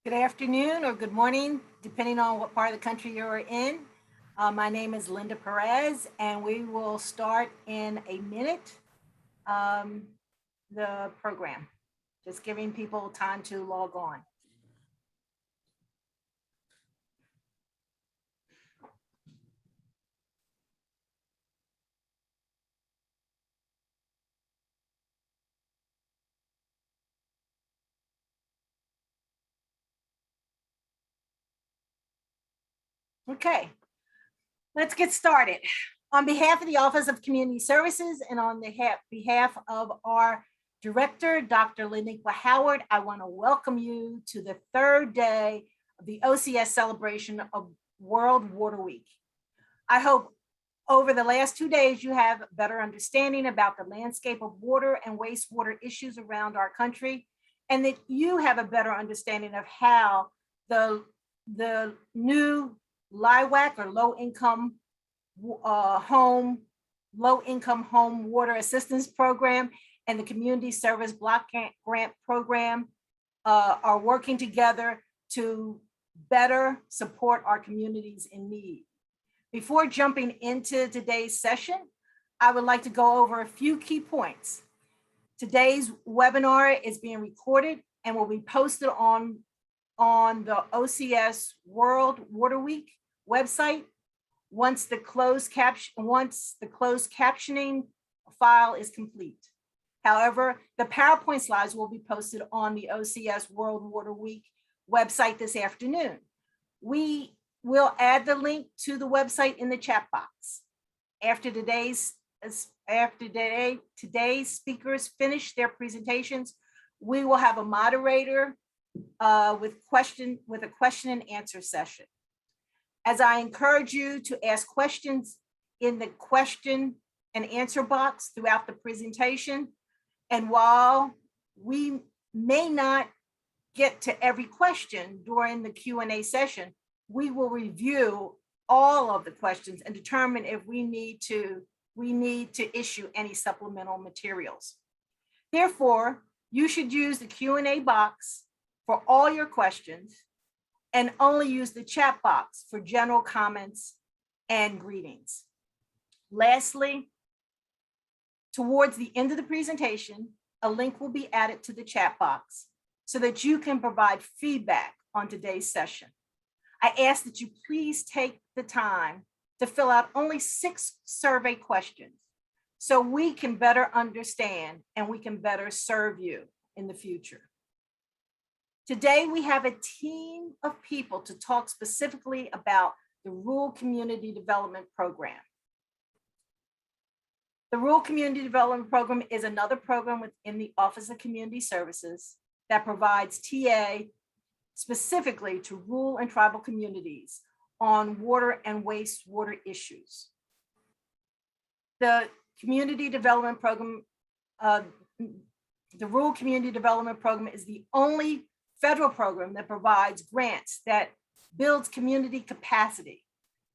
Good afternoon or good morning, depending on what part of the country you're in. My name is Linda Perez, and we will start in a minute the program, just giving people time to log on. Okay, let's get started. On behalf of the Office of Community Services and on behalf of our director, Dr. Laniqua Howard, I want to welcome you to the third day of the OCS celebration of World Water Week. I hope over the last 2 days, you have a better understanding about the landscape of water and wastewater issues around our country, and that you have a better understanding of how the new LIHWAP or low-income home water assistance program and the community service block grant program are working together to better support our communities in need. Before jumping into today's session, I would like to go over a few key points. Today's webinar is being recorded and will be posted on the OCS World Water Week website once the closed captioning file is complete. However, the PowerPoint slides will be posted on the OCS World Water Week website this afternoon. We will add the link to the website in the chat box. After today's speakers finish their presentations, we will have a moderator with a question and answer session. As I encourage you to ask questions in the question and answer box throughout the presentation, and while we may not get to every question during the Q&A session, we will review all of the questions and determine if we need to issue any supplemental materials. Therefore, you should use the Q&A box for all your questions and only use the chat box for general comments and greetings. Lastly, towards the end of the presentation, a link will be added to the chat box so that you can provide feedback on today's session. I ask that you please take the time to fill out only 6 survey questions so we can better understand and we can better serve you in the future. Today, we have a team of people to talk specifically about the Rural Community Development Program. The Rural Community Development Program is another program within the Office of Community Services that provides TA specifically to rural and tribal communities on water and wastewater issues. The Community Development Program, the Rural Community Development Program is the only federal program that provides grants that builds community capacity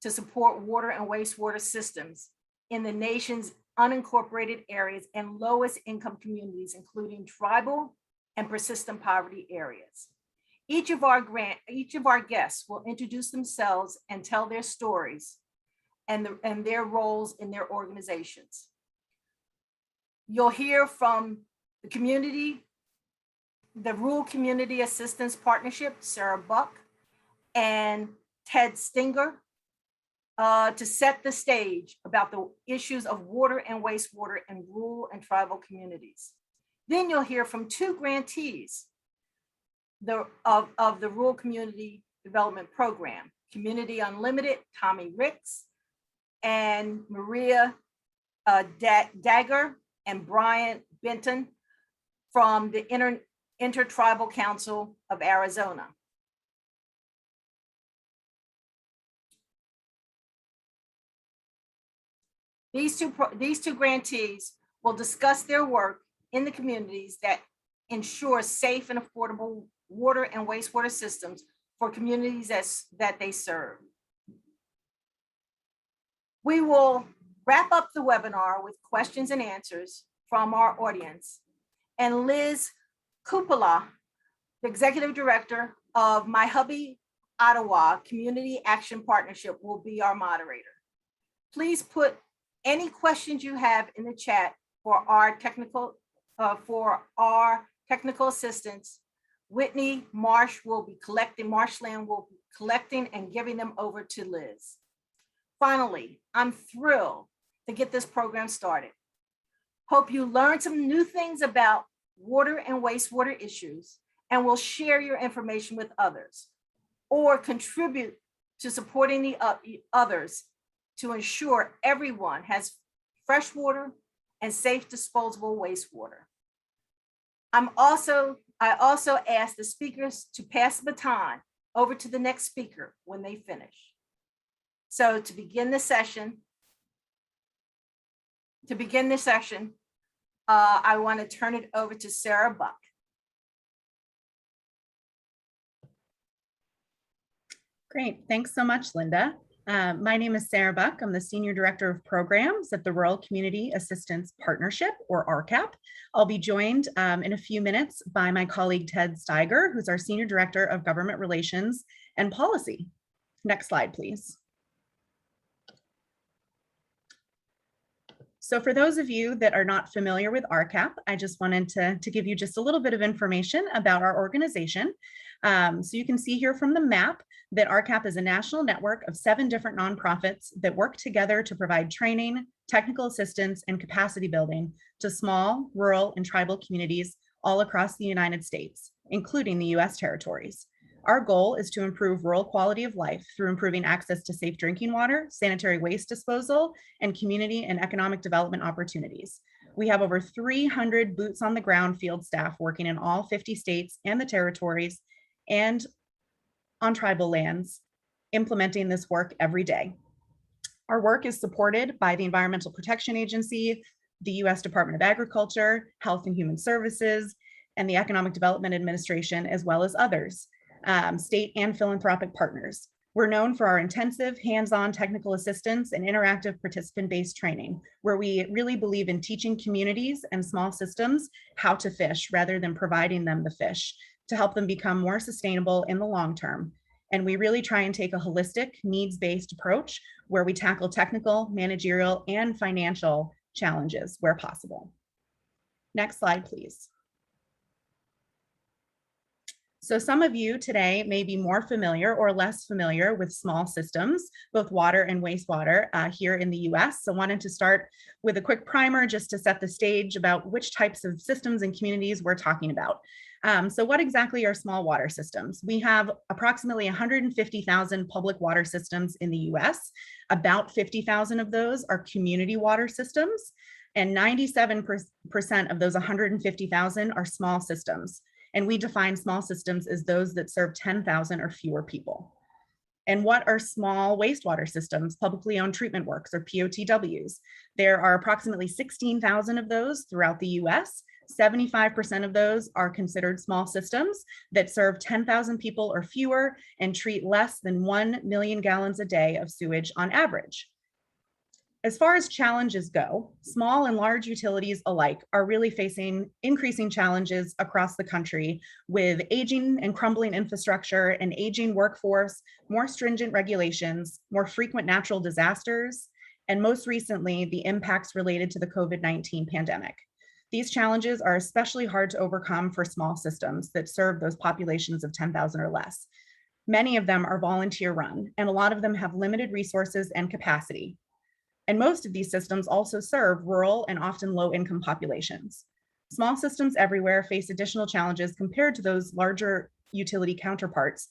to support water and wastewater systems in the nation's unincorporated areas and lowest income communities, including tribal and persistent poverty areas. Each of our guests will introduce themselves and tell their stories and their roles in their organizations. You'll hear from the Rural Community Assistance Partnership, Sarah Buck and Ted Stinger, to set the stage about the issues of water and wastewater in rural and tribal communities. Then you'll hear from 2 grantees of the Rural Community Development Program, Community Unlimited, Tommy Ricks, and Maria Dagger and Brian Benton from the Intertribal Council of Arizona. These two grantees will discuss their work in the communities that ensure safe and affordable water and wastewater systems for communities that they serve. We will wrap up the webinar with questions and answers from our audience, and Liz Cupola, the Executive Director of My Hubby Ottawa Community Action Partnership will be our moderator. Please put any questions you have in the chat for our technical assistants. Whitney Marshland will be collecting and giving them over to Liz. Finally, I'm thrilled to get this program started. Hope you learned some new things about water and wastewater issues and will share your information with others or contribute to supporting the others to ensure everyone has fresh water and safe disposable wastewater. I also ask the speakers to pass the baton over to the next speaker when they finish. So to begin the session, I want to turn it over to Sarah Buck. Great, thanks so much, Linda. My name is Sarah Buck. I'm the Senior Director of Programs at the Rural Community Assistance Partnership, or RCAP. I'll be joined in a few minutes by my colleague, Ted Steiger, who's our Senior Director of Government Relations and Policy. Next slide, please. So for those of you that are not familiar with RCAP, I just wanted to give you just a little bit of information about our organization. So you can see here from the map that RCAP is a national network of 7 different nonprofits that work together to provide training, technical assistance, and capacity building to small, rural, and tribal communities all across the United States, including the US territories. Our goal is to improve rural quality of life through improving access to safe drinking water, sanitary waste disposal, and community and economic development opportunities. We have over 300 boots on the ground field staff working in all 50 states and the territories and on tribal lands, implementing this work every day. Our work is supported by the Environmental Protection Agency, the US Department of Agriculture, Health and Human Services, and the Economic Development Administration, as well as others, state and philanthropic partners. We're known for our intensive hands-on technical assistance and interactive participant-based training, where we really believe in teaching communities and small systems how to fish rather than providing them the fish to help them become more sustainable in the long term. And we really try and take a holistic, needs-based approach where we tackle technical, managerial, and financial challenges where possible. Next slide, please. So some of you today may be more familiar or less familiar with small systems, both water and wastewater here in the US. So wanted to start with a quick primer just to set the stage about which types of systems and communities we're talking about. So what exactly are small water systems? We have approximately 150,000 public water systems in the US. About 50,000 of those are community water systems, and 97% of those 150,000 are small systems. And we define small systems as those that serve 10,000 or fewer people. And what are small wastewater systems? Publicly owned treatment works, or POTWs. There are approximately 16,000 of those throughout the US. 75% of those are considered small systems that serve 10,000 people or fewer and treat less than 1 million gallons a day of sewage on average. As far as challenges go, small and large utilities alike are really facing increasing challenges across the country with aging and crumbling infrastructure, an aging workforce, more stringent regulations, more frequent natural disasters, and most recently, the impacts related to the COVID-19 pandemic. These challenges are especially hard to overcome for small systems that serve those populations of 10,000 or less. Many of them are volunteer run, and a lot of them have limited resources and capacity. And most of these systems also serve rural and often low-income populations. Small systems everywhere face additional challenges compared to those larger utility counterparts,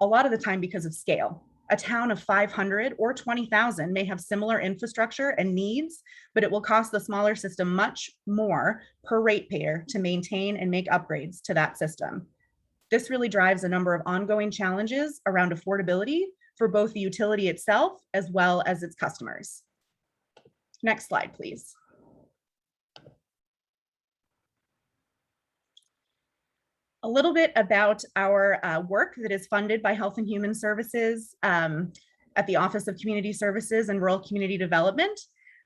a lot of the time because of scale. A town of 500 or 20,000 may have similar infrastructure and needs, but it will cost the smaller system much more per ratepayer to maintain and make upgrades to that system. This really drives a number of ongoing challenges around affordability for both the utility itself as well as its customers. Next slide, please. A little bit about our work that is funded by Health and Human Services at the Office of Community Services and Rural Community Development.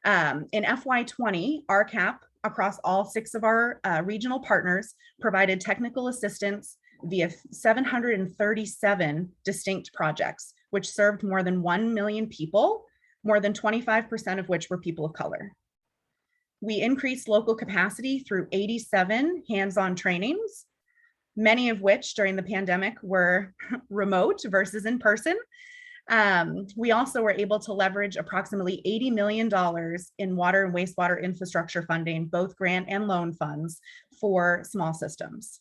In FY20, RCAP, across all 6 of our regional partners, provided technical assistance via 737 distinct projects, which served more than 1 million people, more than 25% of which were people of color. We increased local capacity through 87 hands-on trainings, many of which during the pandemic were remote versus in person. We also were able to leverage approximately $80 million in water and wastewater infrastructure funding, both grant and loan funds for small systems.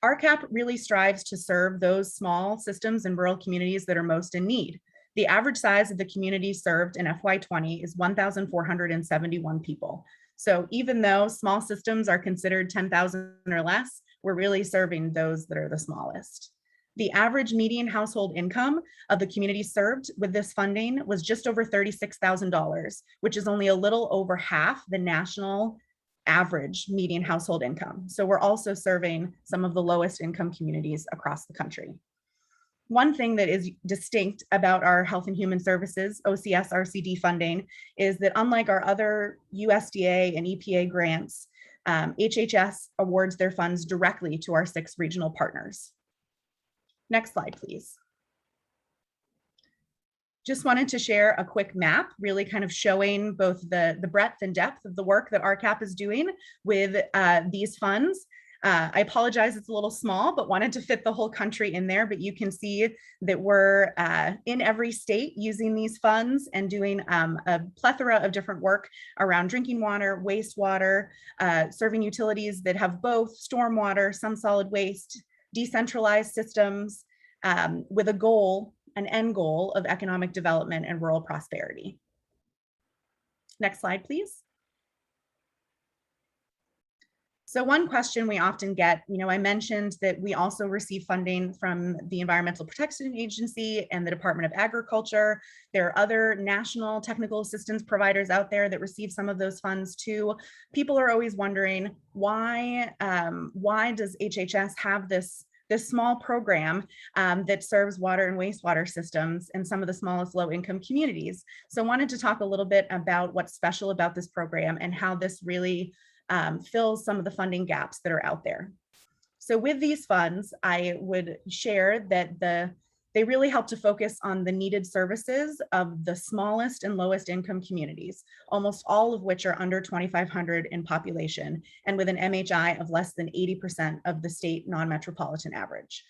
RCAP really strives to serve those small systems and rural communities that are most in need. The average size of the community served in FY20 is 1,471 people. So even though small systems are considered 10,000 or less, we're really serving those that are the smallest. The average median household income of the community served with this funding was just over $36,000, which is only a little over half the national average median household income. So we're also serving some of the lowest income communities across the country. One thing that is distinct about our Health and Human Services OCS RCD funding is that unlike our other USDA and EPA grants, HHS awards their funds directly to our 6 regional partners. Next slide, please. Just wanted to share a quick map, really kind of showing both the breadth and depth of the work that RCAP is doing with these funds. I apologize, it's a little small, but wanted to fit the whole country in there. But you can see that we're in every state using these funds and doing a plethora of different work around drinking water, wastewater, serving utilities that have both stormwater, some solid waste, decentralized systems with a goal, an end goal of economic development and rural prosperity. Next slide, please. So one question we often get, I mentioned that we also receive funding from the Environmental Protection Agency and the Department of Agriculture. There are other national technical assistance providers out there that receive some of those funds too. People are always wondering why does HHS have this small program that serves water and wastewater systems in some of the smallest low-income communities. So I wanted to talk a little bit about what's special about this program and how this really fills some of the funding gaps that are out there. So with these funds, I would share that they really help to focus on the needed services of the smallest and lowest income communities, almost all of which are under 2,500 in population and with an MHI of less than 80% of the state non-metropolitan average.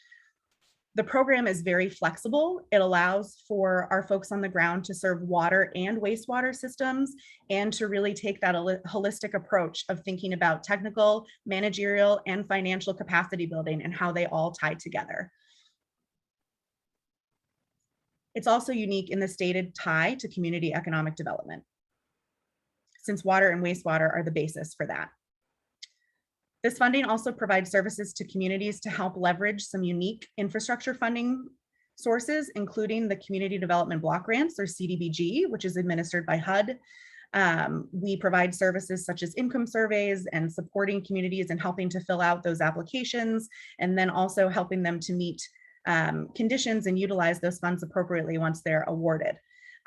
The program is very flexible. It allows for our folks on the ground to serve water and wastewater systems and to really take that holistic approach of thinking about technical, managerial, and financial capacity building and how they all tie together. It's also unique in the stated tie to community economic development, since water and wastewater are the basis for that. This funding also provides services to communities to help leverage some unique infrastructure funding sources, including the Community Development Block Grants, or CDBG, which is administered by HUD. We provide services such as income surveys and supporting communities and helping to fill out those applications, and then also helping them to meet conditions and utilize those funds appropriately once they're awarded.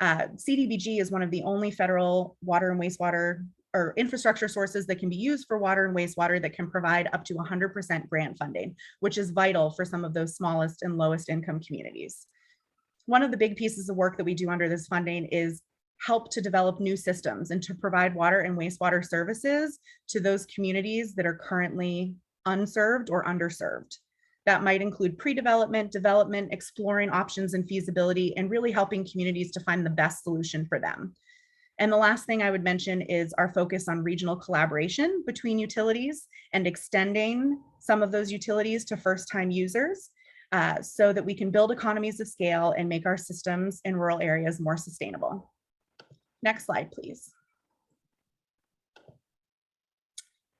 CDBG is one of the only federal water and wastewater or infrastructure sources that can be used for water and wastewater that can provide up to 100% grant funding, which is vital for some of those smallest and lowest income communities. One of the big pieces of work that we do under this funding is help to develop new systems and to provide water and wastewater services to those communities that are currently unserved or underserved. That might include pre-development, development, exploring options and feasibility, and really helping communities to find the best solution for them. And the last thing I would mention is our focus on regional collaboration between utilities and extending some of those utilities to first-time users so that we can build economies of scale and make our systems in rural areas more sustainable. Next slide, please.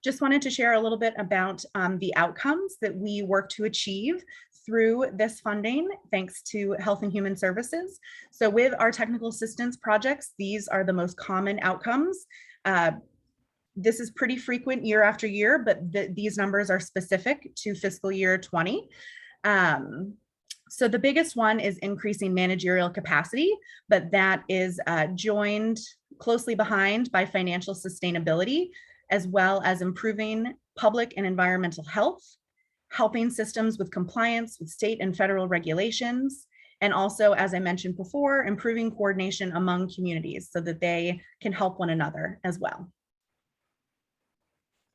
Just wanted to share a little bit about the outcomes that we work to achieve through this funding, thanks to Health and Human Services. So with our technical assistance projects, these are the most common outcomes. This is pretty frequent year after year, but these numbers are specific to fiscal year 20. So the biggest one is increasing managerial capacity, but that is joined closely behind by financial sustainability, as well as improving public and environmental health, helping systems with compliance with state and federal regulations, and also, as I mentioned before, improving coordination among communities so that they can help one another as well.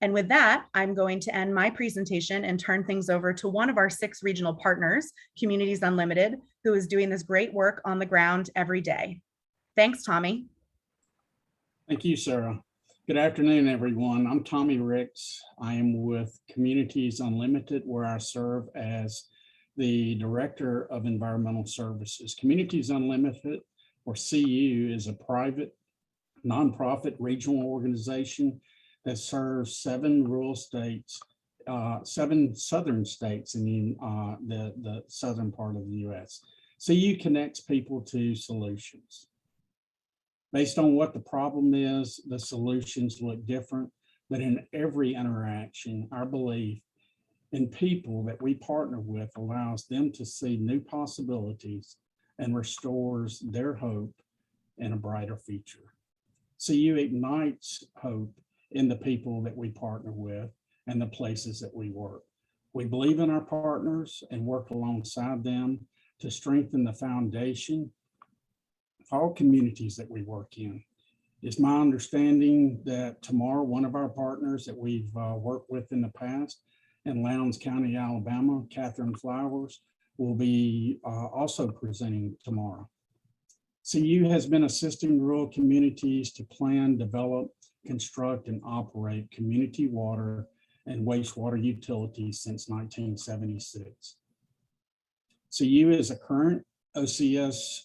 And with that, I'm going to end my presentation and turn things over to one of our 6 regional partners, Communities Unlimited, who is doing this great work on the ground every day. Thanks, Tommy. Thank you, Sarah. Good afternoon, everyone. I'm Tommy Ricks. I am with Communities Unlimited, where I serve as the Director of Environmental Services. Communities Unlimited, or CU, is a private, nonprofit regional organization that serves 7 rural states, 7 southern states in the southern part of the U.S. CU connects people to solutions. Based on what the problem is, the solutions look different, but in every interaction, our belief in people that we partner with allows them to see new possibilities and restores their hope in a brighter future. CU ignites hope in the people that we partner with and the places that we work. We believe in our partners and work alongside them to strengthen the foundation of all communities that we work in. It's my understanding that tomorrow, one of our partners that we've worked with in the past in Lowndes County, Alabama, Catherine Flowers, will be also presenting tomorrow. CU has been assisting rural communities to plan, develop, construct, and operate community water and wastewater utilities since 1976. CU is a current OCS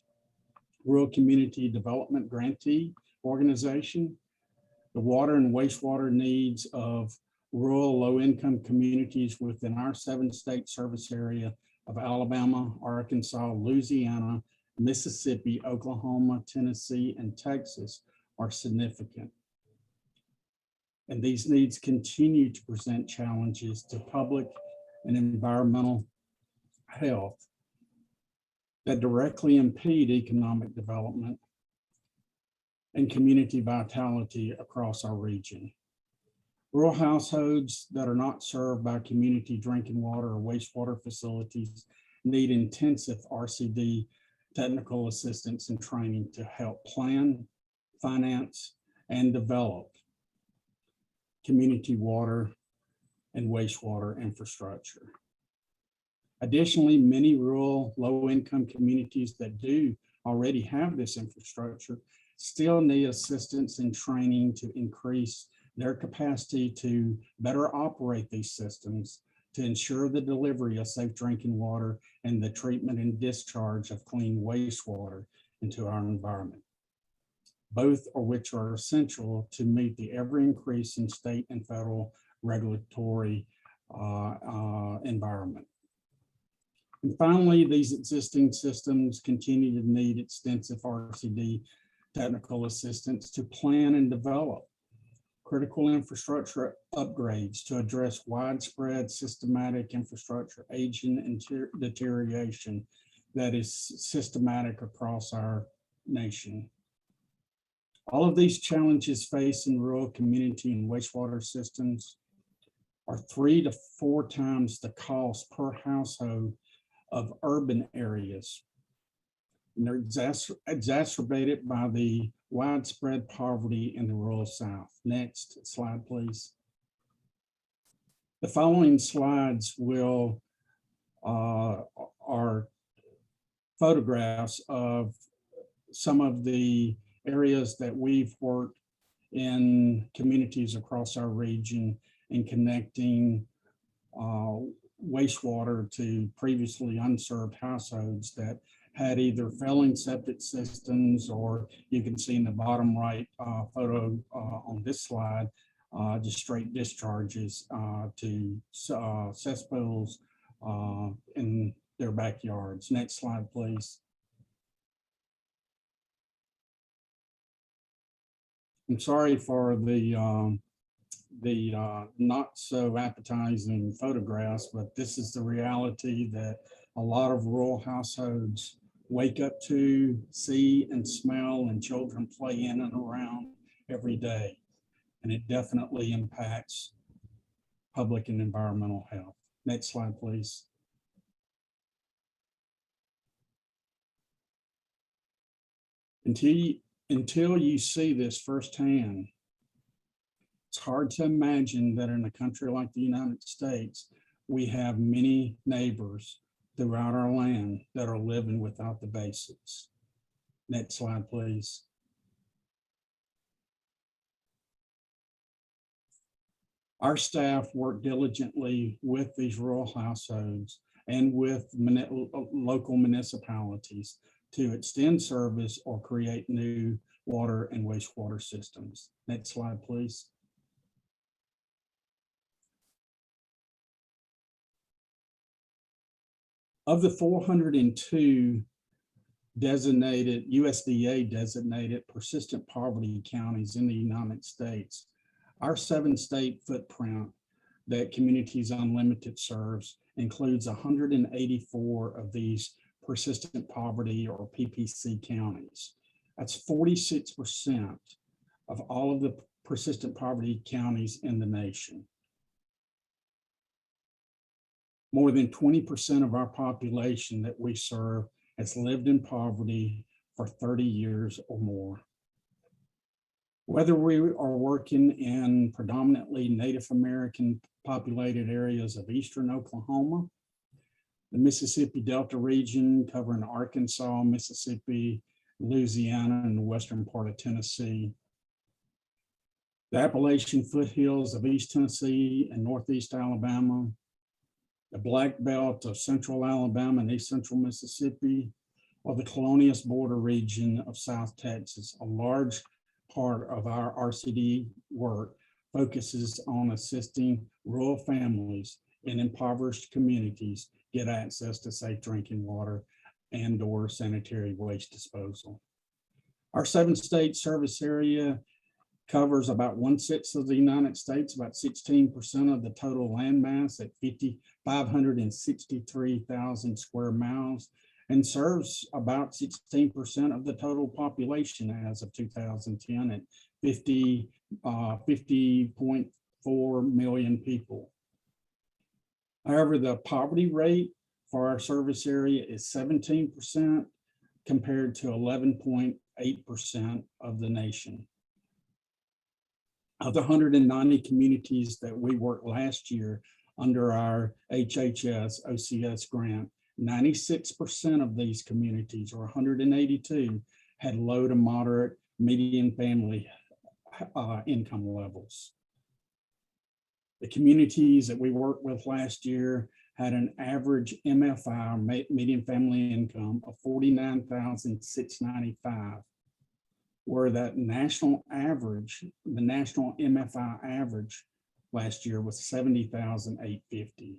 Rural Community Development Grantee organization. The water and wastewater needs of rural low-income communities within our 7-state service area of Alabama, Arkansas, Louisiana, Mississippi, Oklahoma, Tennessee, and Texas are significant. And these needs continue to present challenges to public and environmental health that directly impede economic development and community vitality across our region. Rural households that are not served by community drinking water or wastewater facilities need intensive RCD technical assistance and training to help plan, finance, and develop community water and wastewater infrastructure. Additionally, many rural low-income communities that do already have this infrastructure still need assistance and training to increase their capacity to better operate these systems to ensure the delivery of safe drinking water and the treatment and discharge of clean wastewater into our environment, both of which are essential to meet the ever-increasing state and federal regulatory environment. And finally, these existing systems continue to need extensive RCD technical assistance to plan and develop critical infrastructure upgrades to address widespread systematic infrastructure aging and deterioration that is systematic across our nation. All of these challenges facing rural community and wastewater systems are 3 to 4 times the cost per household of urban areas. And they're exacerbated by the widespread poverty in the rural South. Next slide, please. The following slides are photographs of some of the areas that we've worked in communities across our region in connecting wastewater to previously unserved households that had either failing septic systems, or you can see in the bottom right photo on this slide, just straight discharges to cesspools in their backyards. Next slide, please. I'm sorry for the not so appetizing photographs, but this is the reality that a lot of rural households wake up to, see, and smell, and children play in and around every day. and it definitely impacts public and environmental health. Next slide, please. Until you see this firsthand, it's hard to imagine that in a country like the United States, we have many neighbors throughout our land that are living without the basics. Next slide, please. Our staff work diligently with these rural households and with local municipalities to extend service or create new water and wastewater systems. Next slide, please. Of the 402 designated USDA designated persistent poverty counties in the United States, our 7-state footprint that Communities Unlimited serves includes 184 of these persistent poverty or PPC counties. That's 46% of all of the persistent poverty counties in the nation. More than 20% of our population that we serve has lived in poverty for 30 years or more. Whether we are working in predominantly Native American populated areas of eastern Oklahoma, the Mississippi Delta region covering Arkansas, Mississippi, Louisiana, and the western part of Tennessee, the Appalachian foothills of East Tennessee and Northeast Alabama, the Black Belt of Central Alabama and East Central Mississippi, or the Colonias border region of South Texas. A large part of our RCD work focuses on assisting rural families in impoverished communities get access to safe drinking water and/or sanitary waste disposal. Our 7-state service area covers about 1/6 of the United States, about 16% of the total landmass at 563,000 square miles, and serves about 16% of the total population as of 2010 at 50.4 million people. However, the poverty rate for our service area is 17% compared to 11.8% of the nation. Of the 190 communities that we worked last year under our HHS OCS grant, 96% of these communities, or 182, had low to moderate median family income levels. The communities that we worked with last year had an average MFI, median family income, of $49,695, where that national average, the national MFI average last year was $70,850.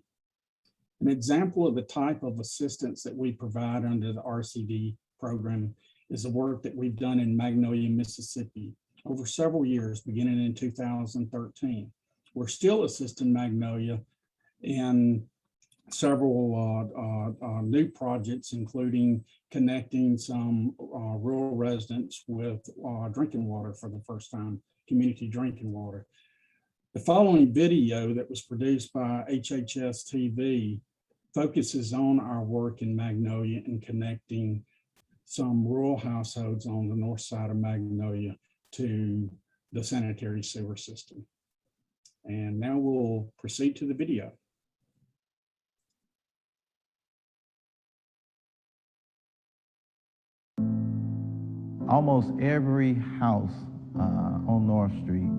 An example of the type of assistance that we provide under the RCD program is the work that we've done in Magnolia, Mississippi over several years, beginning in 2013. We're still assisting Magnolia in several new projects, including connecting some rural residents with drinking water for the first time, community drinking water. The following video that was produced by HHS TV focuses on our work in Magnolia and connecting some rural households on the north side of Magnolia to the sanitary sewer system. And now we'll proceed to the video. Almost every house on North Street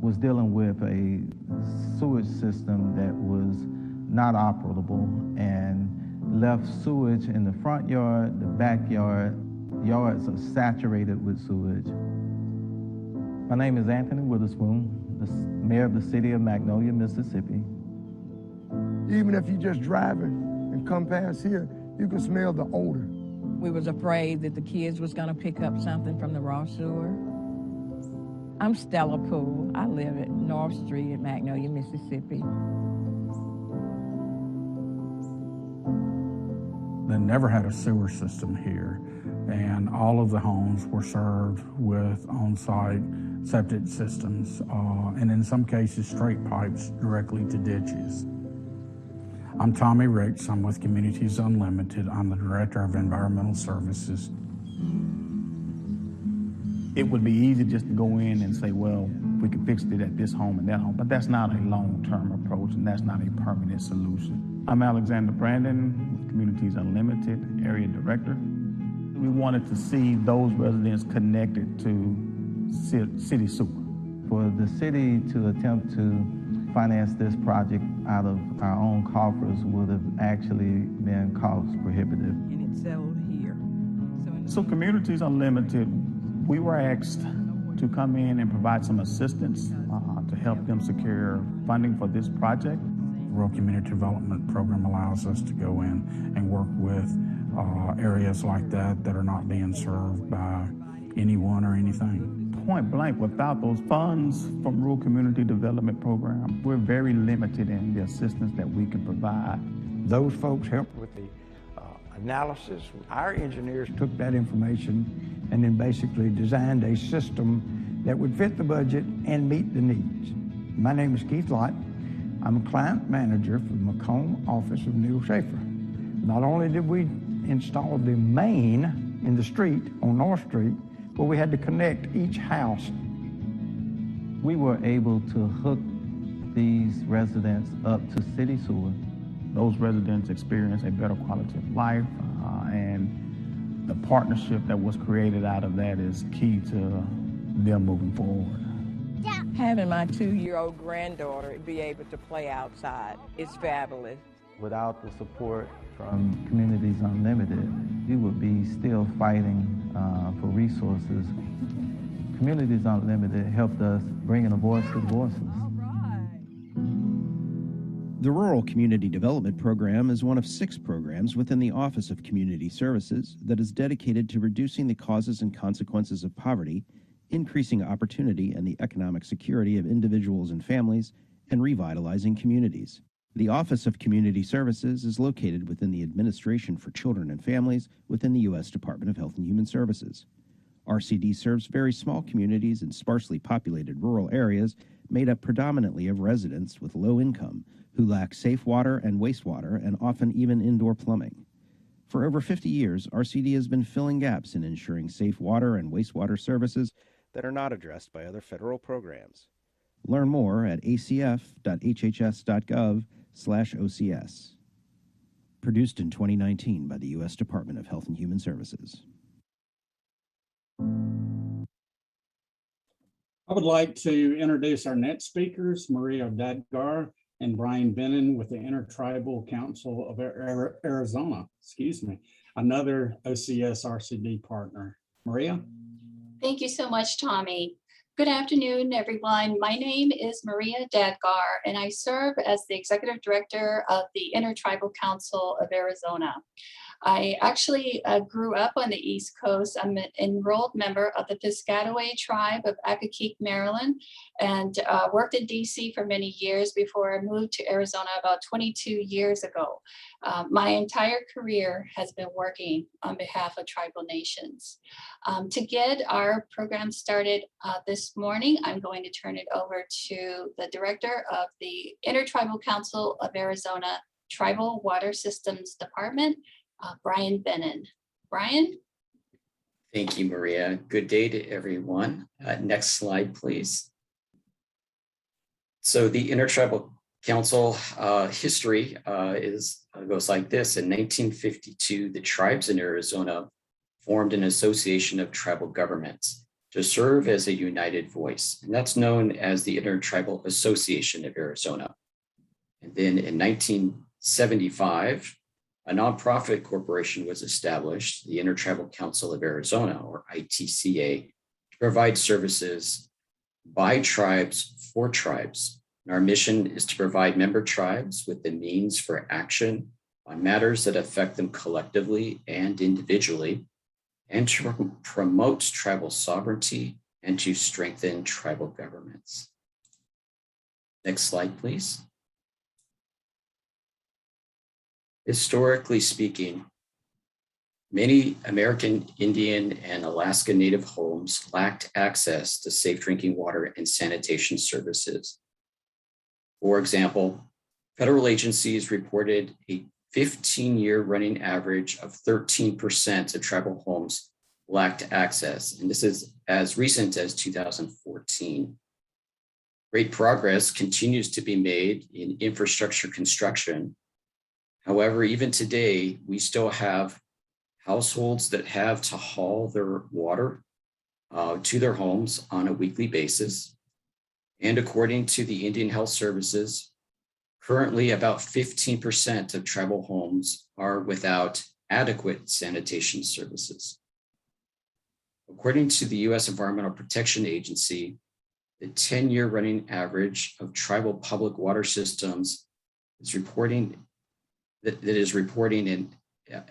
was dealing with a sewage system that was not operable and left sewage in the front yard, the backyard. Yards are saturated with sewage. My name is Anthony Witherspoon, the mayor of the city of Magnolia, Mississippi. Even if you're just driving and come past here, you can smell the odor. We was afraid that the kids was gonna pick up something from the raw sewer. I'm Stella Poole. I live at North Street in Magnolia, Mississippi. They never had a sewer system here. and all of the homes were served with on-site septic systems, and in some cases, straight pipes directly to ditches. I'm Tommy Ricks. I'm with Communities Unlimited. I'm the Director of Environmental Services. It would be easy just to go in and say, well, we can fix it at this home and that home, but that's not a long-term approach, and that's not a permanent solution. I'm Alexander Brandon, with Communities Unlimited, Area Director. We wanted to see those residents connected to city sewer. For the city to attempt to finance this project out of our own coffers would have actually been cost prohibitive. And it's settled here. So Communities Unlimited, we were asked to come in and provide some assistance to help them secure funding for this project. The Rural Community Development Program allows us to go in and work with areas like that that are not being served by anyone or anything. Point blank, without those funds from Rural Community Development Program, we're very limited in the assistance that we can provide. Those folks helped with the analysis. Our engineers took that information and then basically designed a system that would fit the budget and meet the needs. My name is Keith Lott. I'm a client manager for the Macomb office of Neil Schaefer. Not only did we install the main in the street on North Street, but we had to connect each house. We were able to hook these residents up to city sewer. Those residents experience a better quality of life, and the partnership that was created out of that is key to them moving forward. Having my 2-year-old granddaughter be able to play outside is fabulous. Without the support from Communities Unlimited, we would be still fighting for resources. Communities Unlimited helped us bringing a voice to the voiceless. The Rural Community Development Program is one of 6 programs within the Office of Community Services that is dedicated to reducing the causes and consequences of poverty, increasing opportunity and the economic security of individuals and families, and revitalizing communities. The Office of Community Services is located within the Administration for Children and Families within the U.S. Department of Health and Human Services. RCD serves very small communities in sparsely populated rural areas made up predominantly of residents with low income who lack safe water and wastewater and often even indoor plumbing. For over 50 years, RCD has been filling gaps in ensuring safe water and wastewater services that are not addressed by other federal programs. Learn more at acf.hhs.gov/OCS. Produced in 2019 by the U.S. Department of Health and Human Services. I would like to introduce our next speakers, Maria Dadgar and Brian Bennon with the Intertribal Council of Arizona, another OCS RCD partner. Maria? Thank you so much, Tommy. Good afternoon, everyone. My name is Maria Dadgar, and I serve as the Executive Director of the Intertribal Council of Arizona. I actually grew up on the East Coast. I'm an enrolled member of the Piscataway tribe of Accokeek, Maryland, and worked in DC for many years before I moved to Arizona about 22 years ago. My entire career has been working on behalf of tribal nations. To get our program started this morning, I'm going to turn it over to the Director of the Intertribal Council of Arizona Tribal Water Systems Department, Brian Bennon. Brian? Thank you, Maria. Good day to everyone. Next slide, please. So the Intertribal Council history goes like this. In 1952, the tribes in Arizona formed an association of tribal governments to serve as a united voice, and that's known as the Intertribal Association of Arizona. And then in 1975, a nonprofit corporation was established, the Intertribal Council of Arizona, or ITCA, to provide services by tribes for tribes. And our mission is to provide member tribes with the means for action on matters that affect them collectively and individually, and to promote tribal sovereignty and to strengthen tribal governments. Next slide, please. Historically speaking, Many American Indian and Alaska Native homes lacked access to safe drinking water and sanitation services. For example, federal agencies reported a 15-year running average of 13% of tribal homes lacked access, and this is as recent as 2014. Great progress continues to be made in infrastructure construction. However, even today, we still have households that have to haul their water to their homes on a weekly basis. And according to the Indian Health Services, currently about 15% of tribal homes are without adequate sanitation services. According to the U.S. Environmental Protection Agency, the 10-year running average of tribal public water systems is reporting in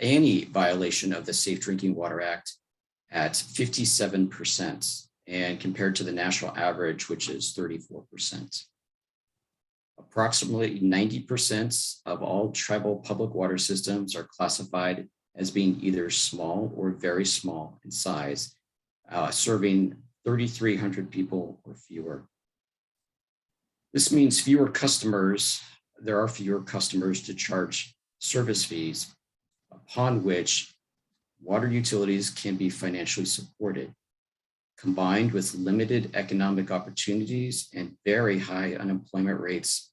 any violation of the Safe Drinking Water Act at 57%, and compared to the national average, which is 34%. Approximately 90% of all tribal public water systems are classified as being either small or very small in size, serving 3,300 people or fewer. This means there are fewer customers to charge service fees, upon which water utilities can be financially supported. Combined with limited economic opportunities and very high unemployment rates,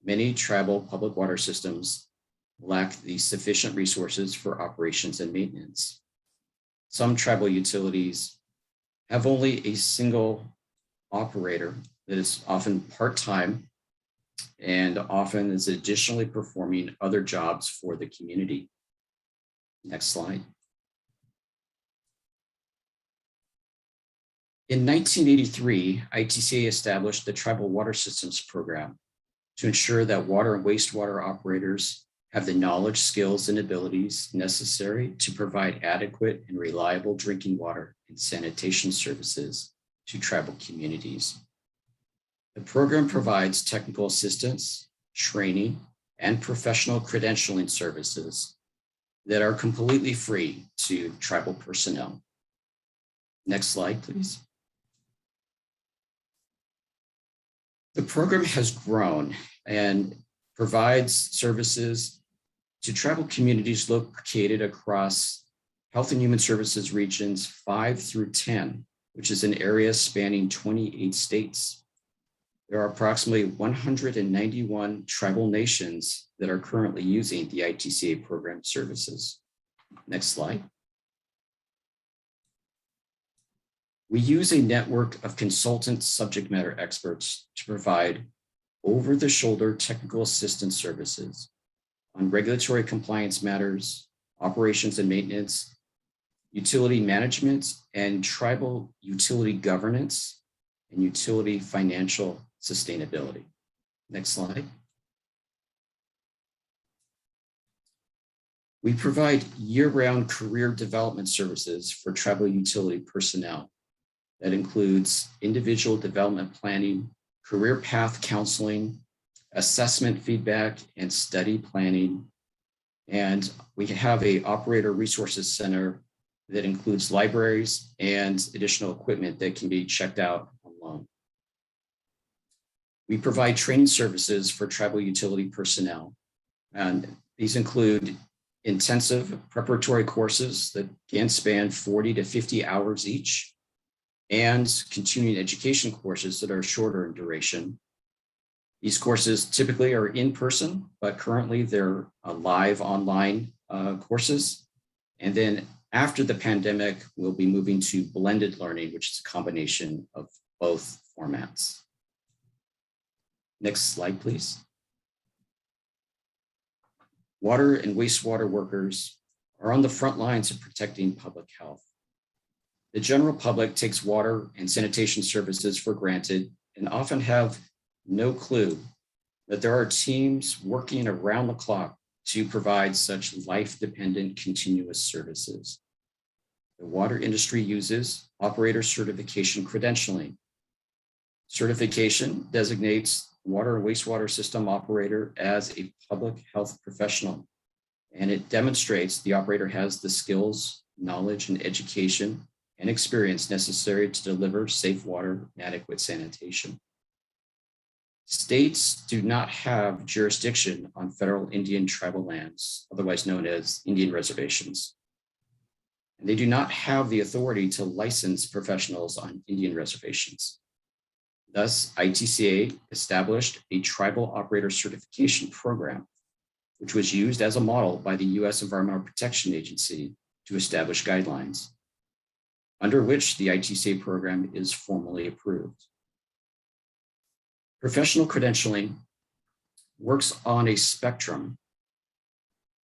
many tribal public water systems lack the sufficient resources for operations and maintenance. Some tribal utilities have only a single operator that is often part-time and often is additionally performing other jobs for the community. Next slide. In 1983, ITCA established the Tribal Water Systems Program to ensure that water and wastewater operators have the knowledge, skills, and abilities necessary to provide adequate and reliable drinking water and sanitation services to tribal communities. The program provides technical assistance, training, and professional credentialing services that are completely free to tribal personnel. Next slide, please. The program has grown and provides services to tribal communities located across Health and Human Services regions 5 through 10, which is an area spanning 28 states. There are approximately 191 tribal nations that are currently using the ITCA program services. Next slide. We use a network of consultant subject matter experts to provide over-the-shoulder technical assistance services on regulatory compliance matters, operations and maintenance, utility management, and tribal utility governance, and utility financial sustainability. Next slide. We provide year-round career development services for tribal utility personnel. That includes individual development planning, career path counseling, assessment feedback, and study planning. And we have an operator resources center that includes libraries and additional equipment that can be checked out on loan. We provide training services for tribal utility personnel, and these include intensive preparatory courses that can span 40 to 50 hours each, and continuing education courses that are shorter in duration. These courses typically are in person, but currently they're live online courses. And then after the pandemic, we'll be moving to blended learning, which is a combination of both formats. Next slide, please. Water and wastewater workers are on the front lines of protecting public health. The general public takes water and sanitation services for granted and often have no clue that there are teams working around the clock to provide such life-dependent continuous services. The water industry uses operator certification credentialing. Certification designates water and wastewater system operator as a public health professional and it demonstrates the operator has the skills, knowledge, and education and experience necessary to deliver safe water and adequate sanitation. States do not have jurisdiction on federal Indian tribal lands, otherwise known as Indian reservations. And they do not have the authority to license professionals on Indian reservations. Thus, ITCA established a tribal operator certification program, which was used as a model by the U.S. Environmental Protection Agency to establish guidelines, under which the ITCA program is formally approved. Professional credentialing works on a spectrum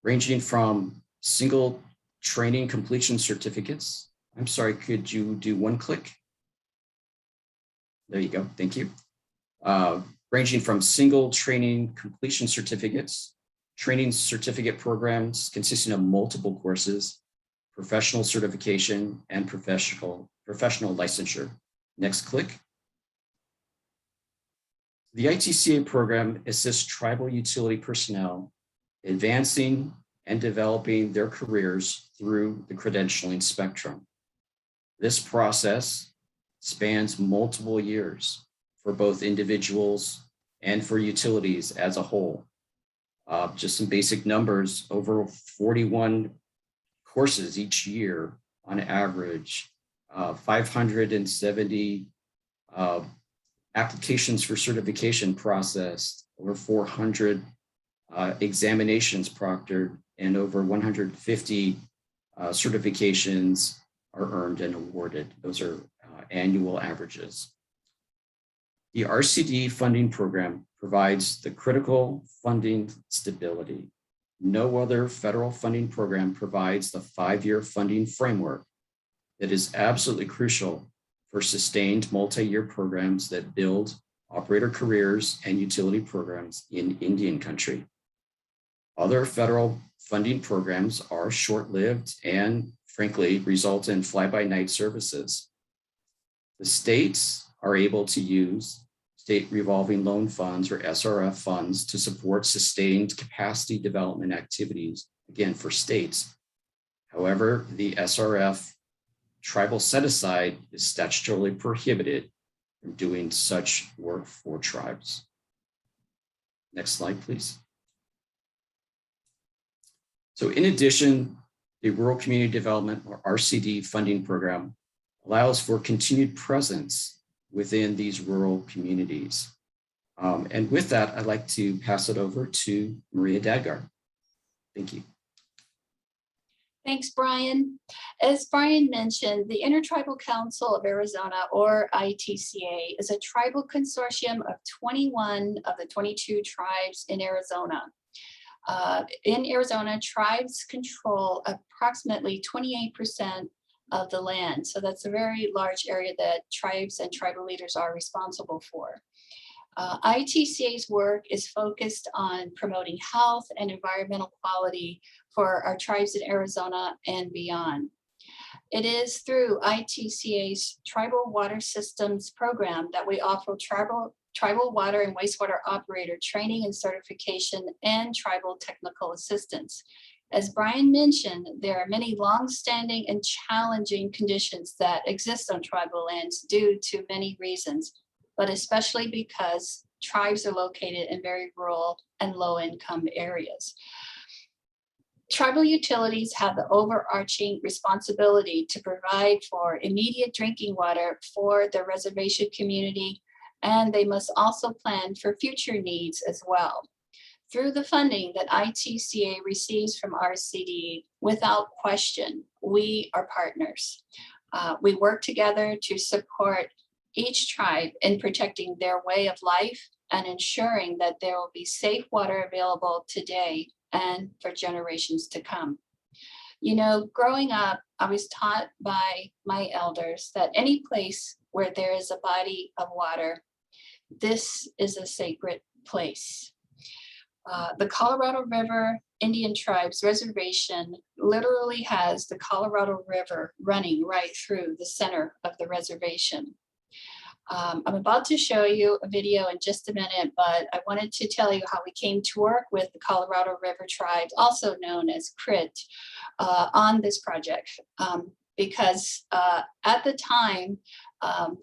ranging from single training completion certificates. I'm sorry, could you do one click? There you go, thank you. Ranging from single training completion certificates, training certificate programs consisting of multiple courses, professional certification, and professional licensure. Next click. The ITCA program assists tribal utility personnel advancing and developing their careers through the credentialing spectrum. This process spans multiple years for both individuals and for utilities as a whole. Just some basic numbers, over 41 courses each year on average, 570 applications for certification processed, over 400 examinations proctored, and over 150 certifications are earned and awarded. Those are annual averages. The RCD funding program provides the critical funding stability. No other federal funding program provides the 5-year funding framework that is absolutely crucial for sustained multi-year programs that build operator careers and utility programs in Indian country. Other federal funding programs are short-lived and frankly result in fly-by-night services. The states are able to use state revolving loan funds or SRF funds to support sustained capacity development activities, again, for states. However, the SRF tribal set-aside is statutorily prohibited from doing such work for tribes. Next slide, please. So in addition, the Rural Community Development or RCD funding program allows for continued presence within these rural communities. And with that, I'd like to pass it over to Maria Dadgar. Thank you. Thanks, Brian. As Brian mentioned, the Intertribal Council of Arizona, or ITCA, is a tribal consortium of 21 of the 22 tribes in Arizona. In Arizona, tribes control approximately 28% of the land. So that's a very large area that tribes and tribal leaders are responsible for. ITCA's work is focused on promoting health and environmental quality for our tribes in Arizona and beyond. It is through ITCA's Tribal Water Systems program that we offer tribal water and wastewater operator training and certification and tribal technical assistance. As Brian mentioned, there are many long-standing and challenging conditions that exist on tribal lands due to many reasons, but especially because tribes are located in very rural and low-income areas. Tribal utilities have the overarching responsibility to provide for immediate drinking water for the reservation community, and they must also plan for future needs as well. Through the funding that ITCA receives from RCD, without question, we are partners. We work together to support each tribe in protecting their way of life and ensuring that there will be safe water available today and for generations to come. You know, growing up, I was taught by my elders that any place where there is a body of water, this is a sacred place. The Colorado River Indian Tribes Reservation literally has the Colorado River running right through the center of the reservation. I'm about to show you a video in just a minute, but I wanted to tell you how we came to work with the Colorado River Tribes, also known as CRIT, on this project. Because at the time,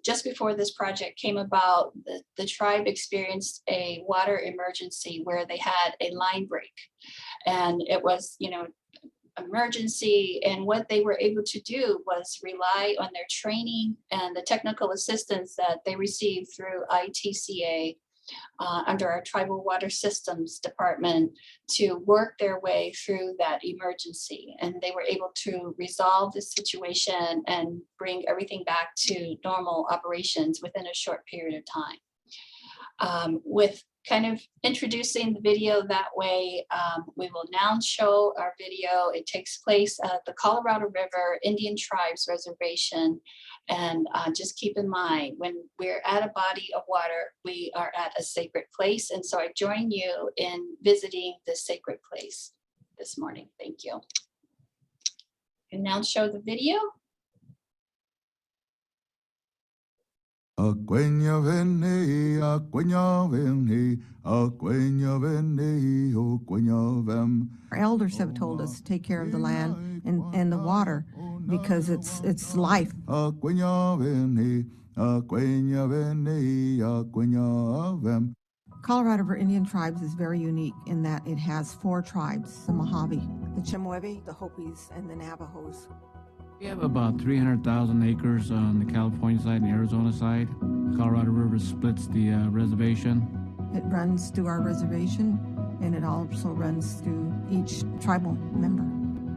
just before this project came about, the tribe experienced a water emergency where they had a line break. And it was, emergency, and what they were able to do was rely on their training and the technical assistance that they received through ITCA under our Tribal Water Systems Department to work their way through that emergency. And they were able to resolve the situation and bring everything back to normal operations within a short period of time. With kind of introducing the video that way, we will now show our video. It takes place at the Colorado River Indian Tribes Reservation. And just keep in mind, when we're at a body of water, we are at a sacred place. And so I join you in visiting this sacred place this morning. Thank you. And now show the video. Aquenya veni, aquenya veni, aquenya veni, aquenya vem. Our elders have told us to take care of the land and the water because it's life. Aquenya veni, aquenya veni, aquenya vem. Colorado River Indian Tribes is very unique in that it has 4 tribes: the Mojave, the Chemehuevi, the Hopis, and the Navajos. We have about 300,000 acres on the California side and the Arizona side. The Colorado River splits the reservation. It runs through our reservation, and it also runs through each tribal member.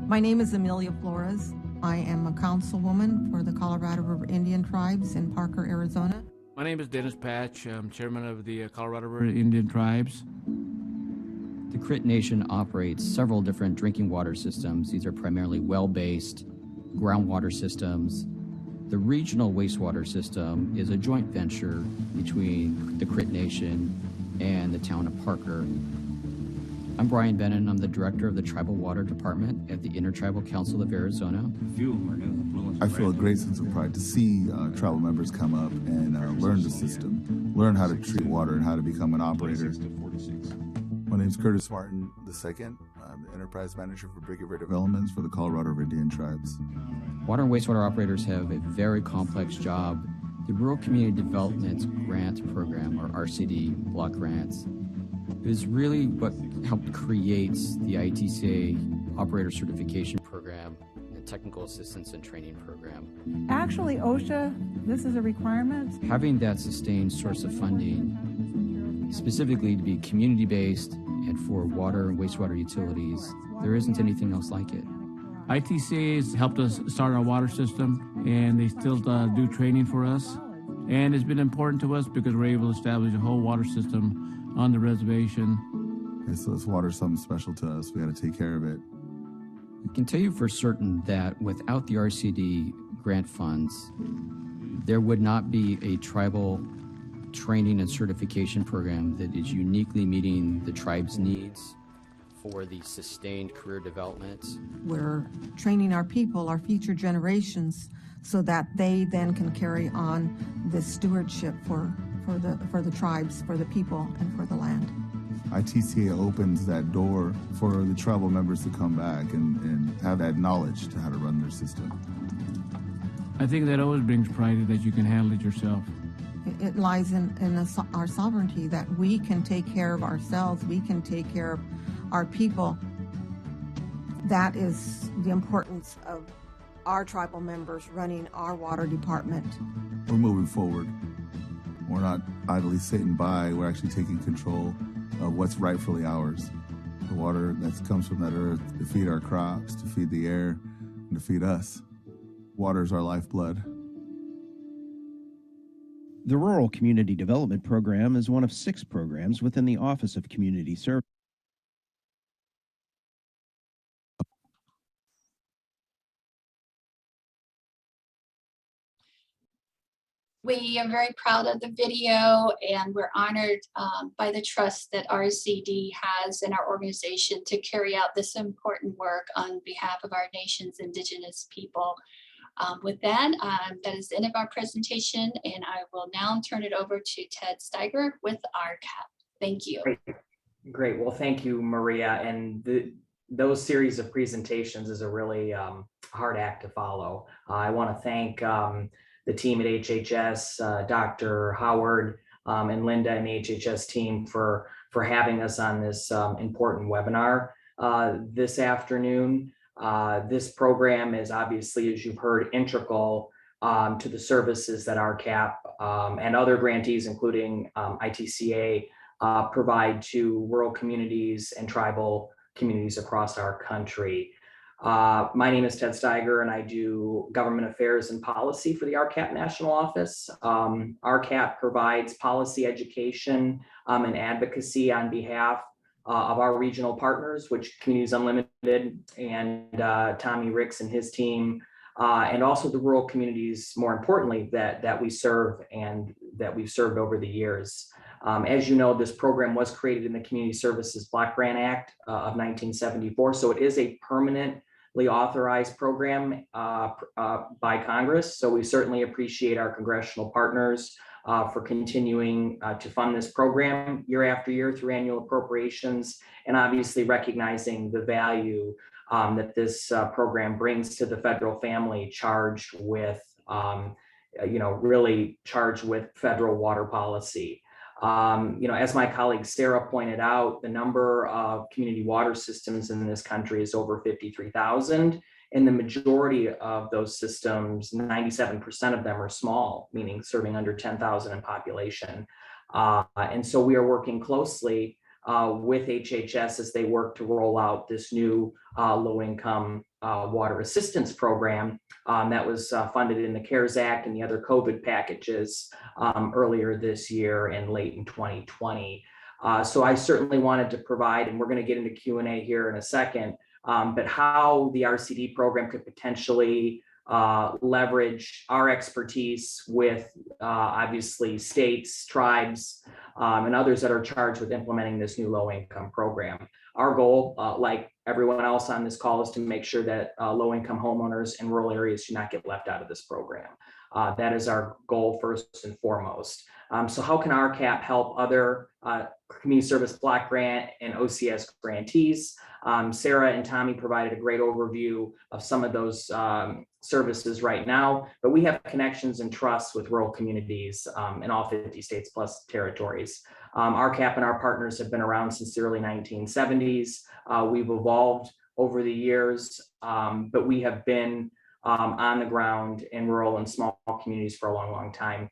My name is Amelia Flores. I am a councilwoman for the Colorado River Indian Tribes in Parker, Arizona. My name is Dennis Patch. I'm chairman of the Colorado River Indian Tribes. The Crit Nation operates several different drinking water systems. These are primarily well-based groundwater systems. The regional wastewater system is a joint venture between the Crit Nation and the town of Parker. I'm Brian Bennon. I'm the director of the Tribal Water Department at the Intertribal Council of Arizona. I feel a great sense of pride to see tribal members come up and learn the system, learn how to treat water and how to become an operator. My name is Curtis Martin II. I'm the enterprise manager for Big River Developments for the Colorado River Indian Tribes. Water and wastewater operators have a very complex job. The Rural Community Development Grant Program, or RCD block grants, is really what helped create the ITCA Operator Certification Program, the Technical Assistance and Training Program. Actually, OSHA, this is a requirement. Having that sustained source of funding, specifically to be community-based and for water and wastewater utilities, there isn't anything else like it. ITCA has helped us start our water system, and they still do training for us. And it's been important to us because we're able to establish a whole water system on the reservation. And so this water is something special to us. We got to take care of it. I can tell you for certain that without the RCD grant funds, there would not be a tribal training and certification program that is uniquely meeting the tribe's needs for the sustained career development. We're training our people, our future generations, so that they then can carry on this stewardship for the tribes, for the people, and for the land. ITCA opens that door for the tribal members to come back and have that knowledge to how to run their system. I think that always brings pride that you can handle it yourself. It lies in our sovereignty, that we can take care of ourselves, we can take care of our people. That is the importance of our tribal members running our water department. We're moving forward. We're not idly sitting by, we're actually taking control of what's rightfully ours. The water that comes from that earth to feed our crops, to feed the air, and to feed us. Water is our lifeblood. The Rural Community Development Program is one of 6 programs within the Office of Community Services. We are very proud of the video, and we're honored by the trust that RCD has in our organization to carry out this important work on behalf of our nation's Indigenous people. With that, that is the end of our presentation, and I will now turn it over to Ted Steiger with RCAP. Thank you. Great. Well, thank you, Maria. And those series of presentations is a really hard act to follow. I want to thank the team at HHS, Dr. Howard and Linda and the HHS team for having us on this important webinar this afternoon. This program is obviously, as you've heard, integral to the services that RCAP and other grantees, including ITCA, provide to rural communities and tribal communities across our country. My name is Ted Steiger, and I do government affairs and policy for the RCAP National Office. RCAP provides policy education and advocacy on behalf of our regional partners, which Communities Unlimited and Tommy Ricks and his team, and also the rural communities, more importantly, that we serve and that we've served over the years. As you know, this program was created in the Community Services Block Grant Act of 1974, so it is a permanently authorized program by Congress. So we certainly appreciate our congressional partners for continuing to fund this program year after year through annual appropriations, and obviously recognizing the value that this program brings to the federal family charged with, really charged with federal water policy. As my colleague Sarah pointed out, the number of community water systems in this country is over 53,000. And the majority of those systems, 97% of them are small, meaning serving under 10,000 in population. And so we are working closely with HHS as they work to roll out this new low-income water assistance program that was funded in the CARES Act and the other COVID packages earlier this year and late in 2020. So I certainly wanted to provide, and we're going to get into Q&A here in a second, but how the RCD program could potentially leverage our expertise with obviously states, tribes, and others that are charged with implementing this new low-income program. Our goal, like everyone else on this call, is to make sure that low-income homeowners in rural areas do not get left out of this program. That is our goal first and foremost. So how can RCAP help other community service block grant and OCS grantees? Sarah and Tommy provided a great overview of some of those services right now, but we have connections and trusts with rural communities in all 50 states plus territories. RCAP and our partners have been around since the early 1970s. We've evolved over the years, but we have been on the ground in rural and small communities for a long, long time.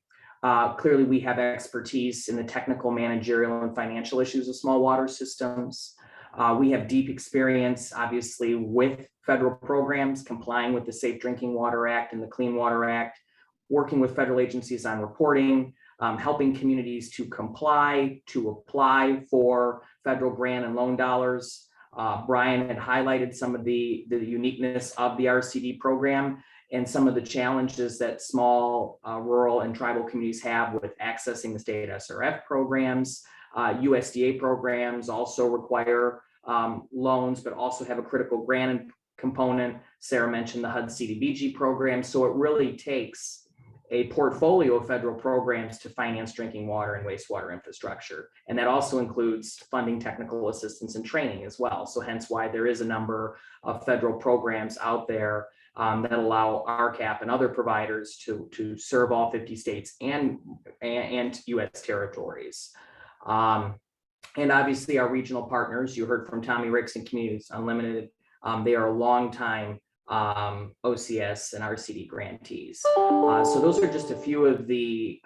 Clearly, we have expertise in the technical, managerial, and financial issues of small water systems. We have deep experience, obviously, with federal programs, complying with the Safe Drinking Water Act and the Clean Water Act, working with federal agencies on reporting, helping communities to comply, to apply for federal grant and loan dollars. Brian had highlighted some of the uniqueness of the RCD program and some of the challenges that small rural and tribal communities have with accessing the state SRF programs. USDA programs also require loans, but also have a critical grant component. Sarah mentioned the HUD CDBG program. So it really takes a portfolio of federal programs to finance drinking water and wastewater infrastructure. And that also includes funding technical assistance and training as well. So hence why there is a number of federal programs out there that allow RCAP and other providers to serve all 50 states and US territories. And obviously our regional partners, you heard from Tommy Ricks and Communities Unlimited, they are a long time OCS and RCD grantees. So those are just a few of the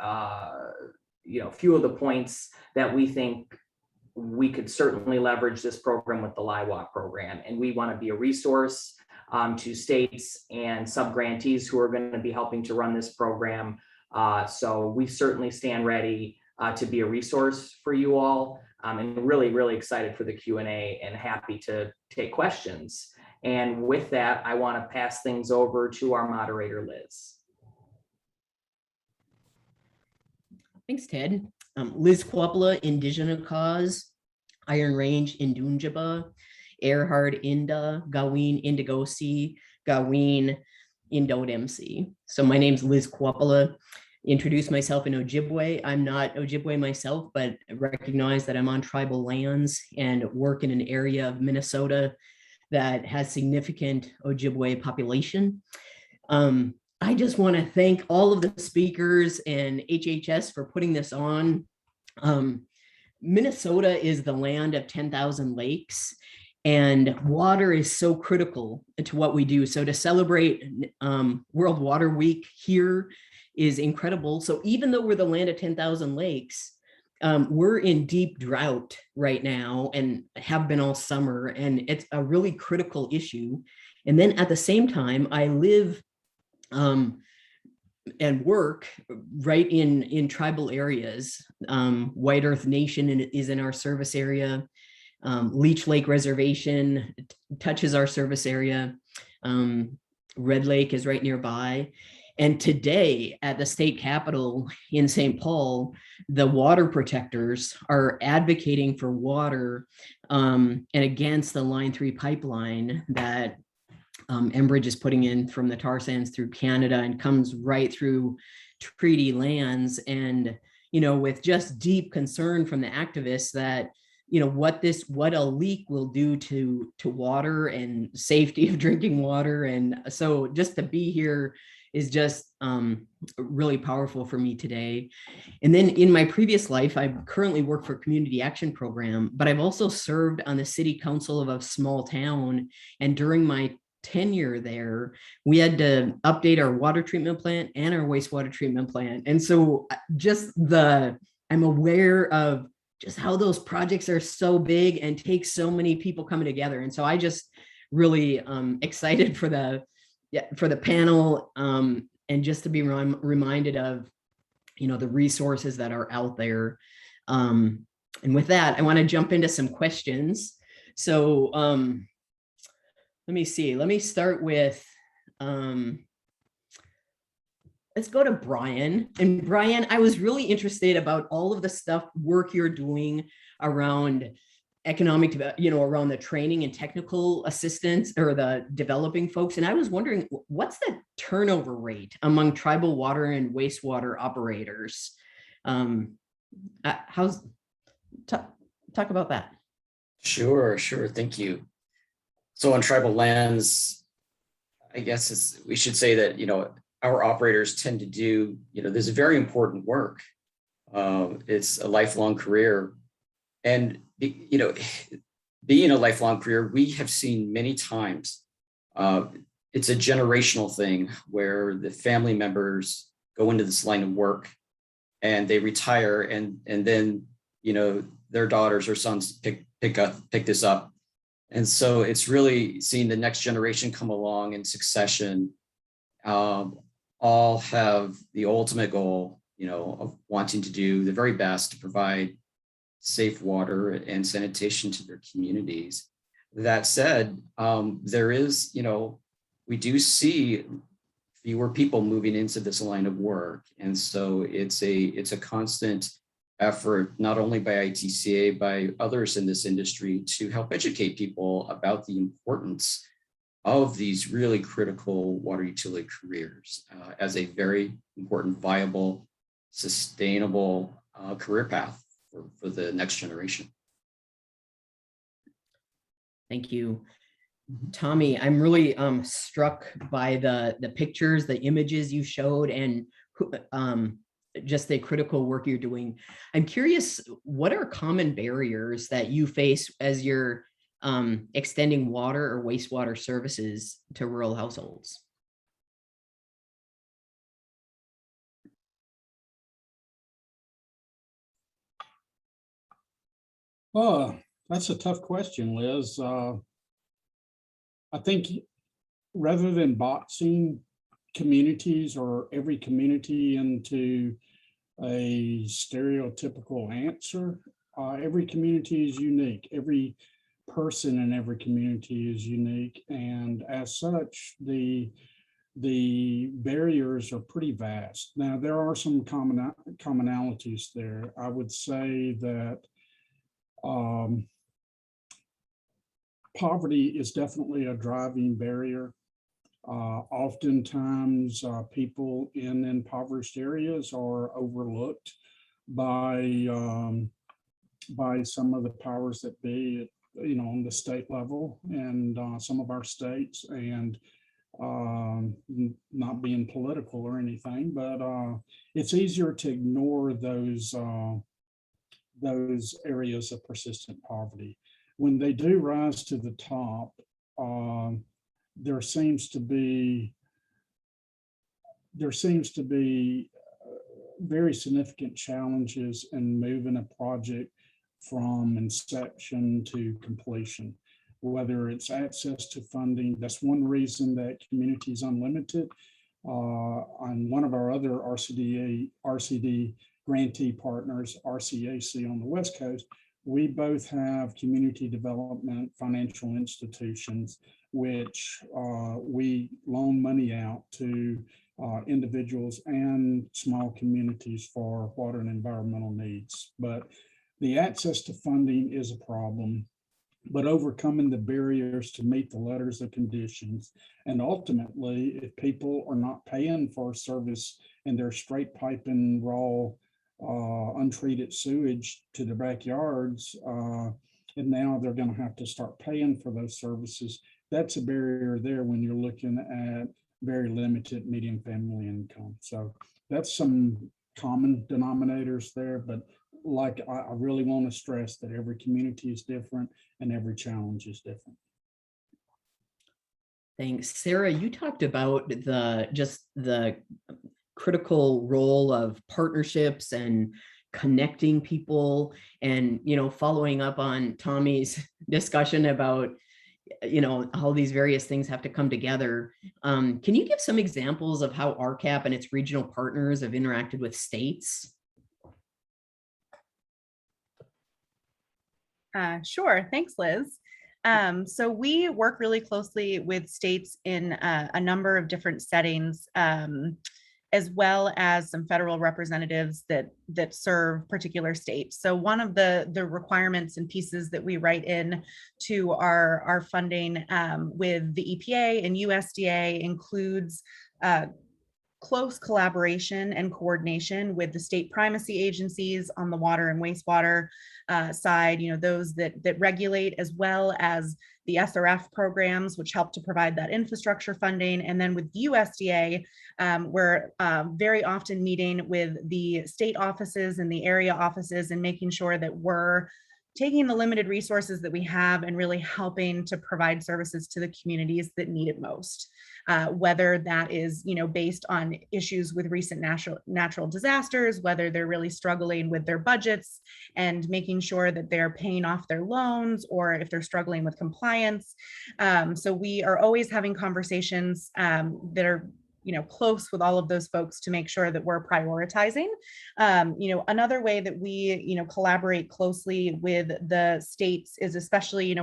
points that we think we could certainly leverage this program with the LIHWAP program. And we want to be a resource to states and sub-grantees who are going to be helping to run this program. So we certainly stand ready to be a resource for you all, and really, really excited for the Q&A and happy to take questions. And with that, I want to pass things over to our moderator, Liz. Thanks, Ted. Liz Kwapla, Indigenous Cause, Iron Range, Indunjaba, Erhard Inda, Gaween Indigosi, Gaween Indo-MC. So my name's Liz Kuopala. Introduce myself in Ojibwe. I'm not Ojibwe myself, but recognize that I'm on tribal lands and work in an area of Minnesota that has significant Ojibwe population. I just want to thank all of the speakers and HHS for putting this on. Minnesota is the land of 10,000 lakes, and water is so critical to what we do. So to celebrate World Water Week here is incredible. So even though we're the land of 10,000 lakes, we're in deep drought right now and have been all summer, and it's a really critical issue. And then at the same time, I live and work right in tribal areas. White Earth Nation is in our service area. Leech Lake Reservation touches our service area. Red Lake is right nearby. And today at the state capitol in St. Paul, the water protectors are advocating for water and against the Line 3 pipeline that Enbridge is putting in from the tar sands through Canada and comes right through treaty lands. And, you know, with just deep concern from the activists that, you know, what a leak will do to water and safety of drinking water. And so just to be here is just really powerful for me today. And then in my previous life, I currently work for a community action program, but I've also served on the city council of a small town. And during my tenure there, we had to update our water treatment plant and our wastewater treatment plant. And so I'm aware of just how those projects are so big and take so many people coming together. And so I just really excited for the panel and just to be reminded of, you know, the resources that are out there. And with that, I want to jump into some questions. So let me see. Let me start with, let's go to Brian. And Brian, I was really interested about all of the work you're doing around economic, you know, around the training and technical assistance or the developing folks. And I was wondering, what's the turnover rate among tribal water and wastewater operators? Talk about that. Sure. Thank you. So on tribal lands, I guess we should say that, you know, our operators tend to do, you know, there's a very important work. It's a lifelong career. And, you know, being a lifelong career, we have seen many times, it's a generational thing where the family members go into this line of work and they retire and then, you know, their daughters or sons pick this up. And so it's really seeing the next generation come along in succession, all have the ultimate goal, you know, of wanting to do the very best to provide safe water and sanitation to their communities. That said, there is, you know, we do see fewer people moving into this line of work. And so it's a constant effort, not only by ITCA, by others in this industry to help educate people about the importance of these really critical water utility careers as a very important, viable, sustainable career path for the next generation. Thank you. Tommy, I'm really struck by the pictures, the images you showed, and just the critical work you're doing. I'm curious, what are common barriers that you face as you're extending water or wastewater services to rural households? Oh, that's a tough question, Liz. I think rather than boxing communities or every community into a stereotypical answer, every community is unique. Every person in every community is unique. And as such, the barriers are pretty vast. Now, there are some commonalities there. I would say that poverty is definitely a driving barrier. Oftentimes, people in impoverished areas are overlooked by some of the powers that be, on the state level and some of our states, and not being political or anything, but it's easier to ignore those areas of persistent poverty. When they do rise to the top, there seems to be very significant challenges in moving a project from inception to completion, whether it's access to funding. That's one reason that Communities Unlimited, on one of our other RCD grantee partners, RCAC on the West Coast, we both have community development financial institutions, which we loan money out to individuals and small communities for water and environmental needs. But the access to funding is a problem, but overcoming the barriers to meet the letters of conditions. And ultimately, if people are not paying for a service and they're straight piping raw, untreated sewage to their backyards, and now they're going to have to start paying for those services, that's a barrier there when you're looking at very limited median family income. So that's some common denominators there, but like I really want to stress that every community is different and every challenge is different. Thanks. Sarah, you talked about the critical role of partnerships and connecting people, and following up on Tommy's discussion about how these various things have to come together. Can you give some examples of how RCAP and its regional partners have interacted with states? Sure. Thanks, Liz. So we work really closely with states in a number of different settings, as well as some federal representatives that serve particular states. So one of the requirements and pieces that we write in to our funding with the EPA and USDA includes close collaboration and coordination with the state primacy agencies on the water and wastewater side, those that regulate, as well as the SRF programs, which help to provide that infrastructure funding. And then with USDA, we're very often meeting with the state offices and the area offices and making sure that we're taking the limited resources that we have and really helping to provide services to the communities that need it most. Whether that is, based on issues with recent natural disasters, whether they're really struggling with their budgets and making sure that they're paying off their loans, or if they're struggling with compliance. So we are always having conversations that are close with all of those folks to make sure that we're prioritizing. Another way that we, collaborate closely with the states is especially,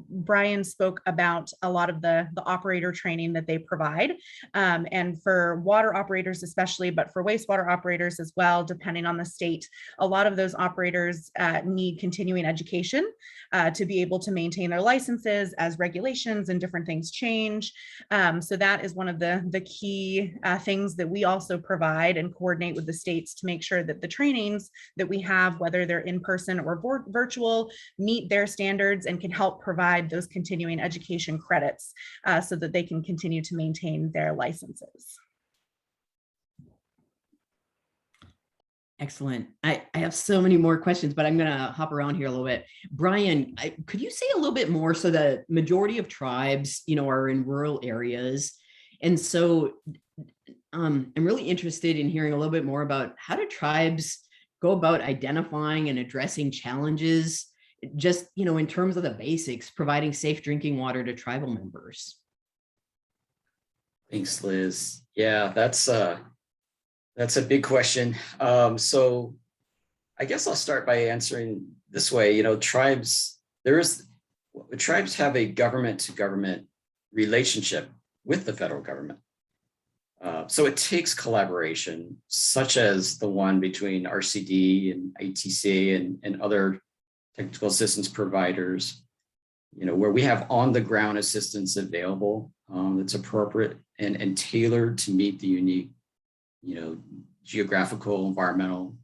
Brian spoke about a lot of the operator training that they provide. And for water operators especially, but for wastewater operators as well, depending on the state, a lot of those operators need continuing education to be able to maintain their licenses as regulations and different things change. So that is one of the key things that we also provide and coordinate with the states to make sure that the trainings that we have, whether they're in person or virtual, meet their standards and can help provide those continuing education credits so that they can continue to maintain their licenses. Excellent. I have so many more questions, but I'm going to hop around here a little bit. Brian, could you say a little bit more? So the majority of tribes, are in rural areas. And so I'm really interested in hearing a little bit more about how do tribes go about identifying and addressing challenges, just, in terms of the basics, providing safe drinking water to tribal members. Thanks, Liz. Yeah, that's a big question. So I guess I'll start by answering this way. Tribes have a government-to-government relationship with the federal government. So it takes collaboration, such as the one between RCD and ITC and other technical assistance providers, where we have on the ground assistance available that's appropriate and tailored to meet the unique, geographical, environmental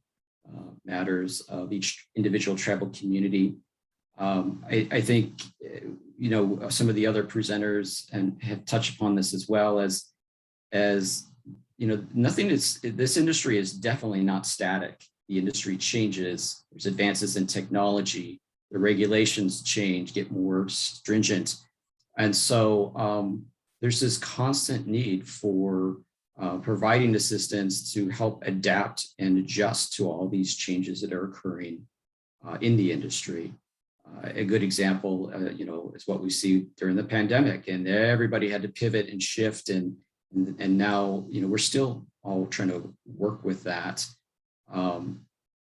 matters of each individual tribal community. I think, some of the other presenters and have touched upon this as well as this industry is definitely not static. The industry changes, there's advances in technology, the regulations change, get more stringent. And so there's this constant need for providing assistance to help adapt and adjust to all these changes that are occurring in the industry. A good example, is what we see during the pandemic, and everybody had to pivot and shift, and now, we're still all trying to work with that.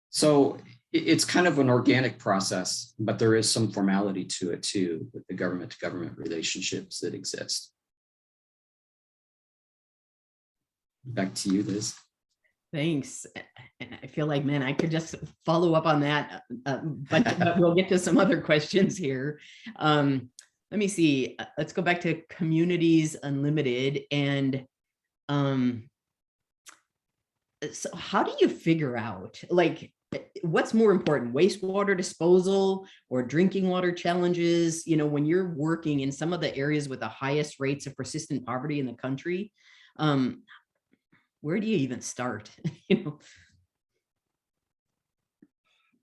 So it's kind of an organic process, but there is some formality to it too, with the government to government relationships that exist. Back to you, Liz. Thanks. And I feel like, man, I could just follow up on that, but we'll get to some other questions here. Let me see. Let's go back to Communities Unlimited. And so how do you figure out, like, what's more important, wastewater disposal or drinking water challenges? When you're working in some of the areas with the highest rates of persistent poverty in the country, where do you even start?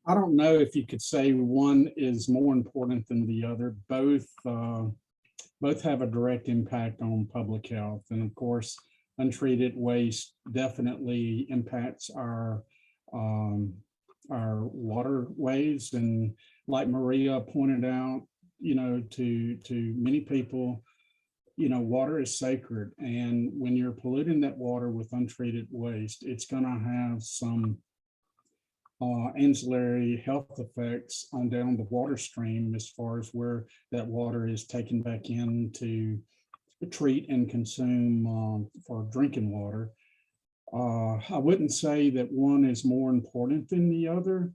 I don't know if you could say one is more important than the other. Both have a direct impact on public health. And of course, untreated waste definitely impacts our waterways. And like Maria pointed out, to many people, water is sacred. And when you're polluting that water with untreated waste, it's going to have some ancillary health effects on down the water stream, as far as where that water is taken back in to treat and consume for drinking water. I wouldn't say that one is more important than the other,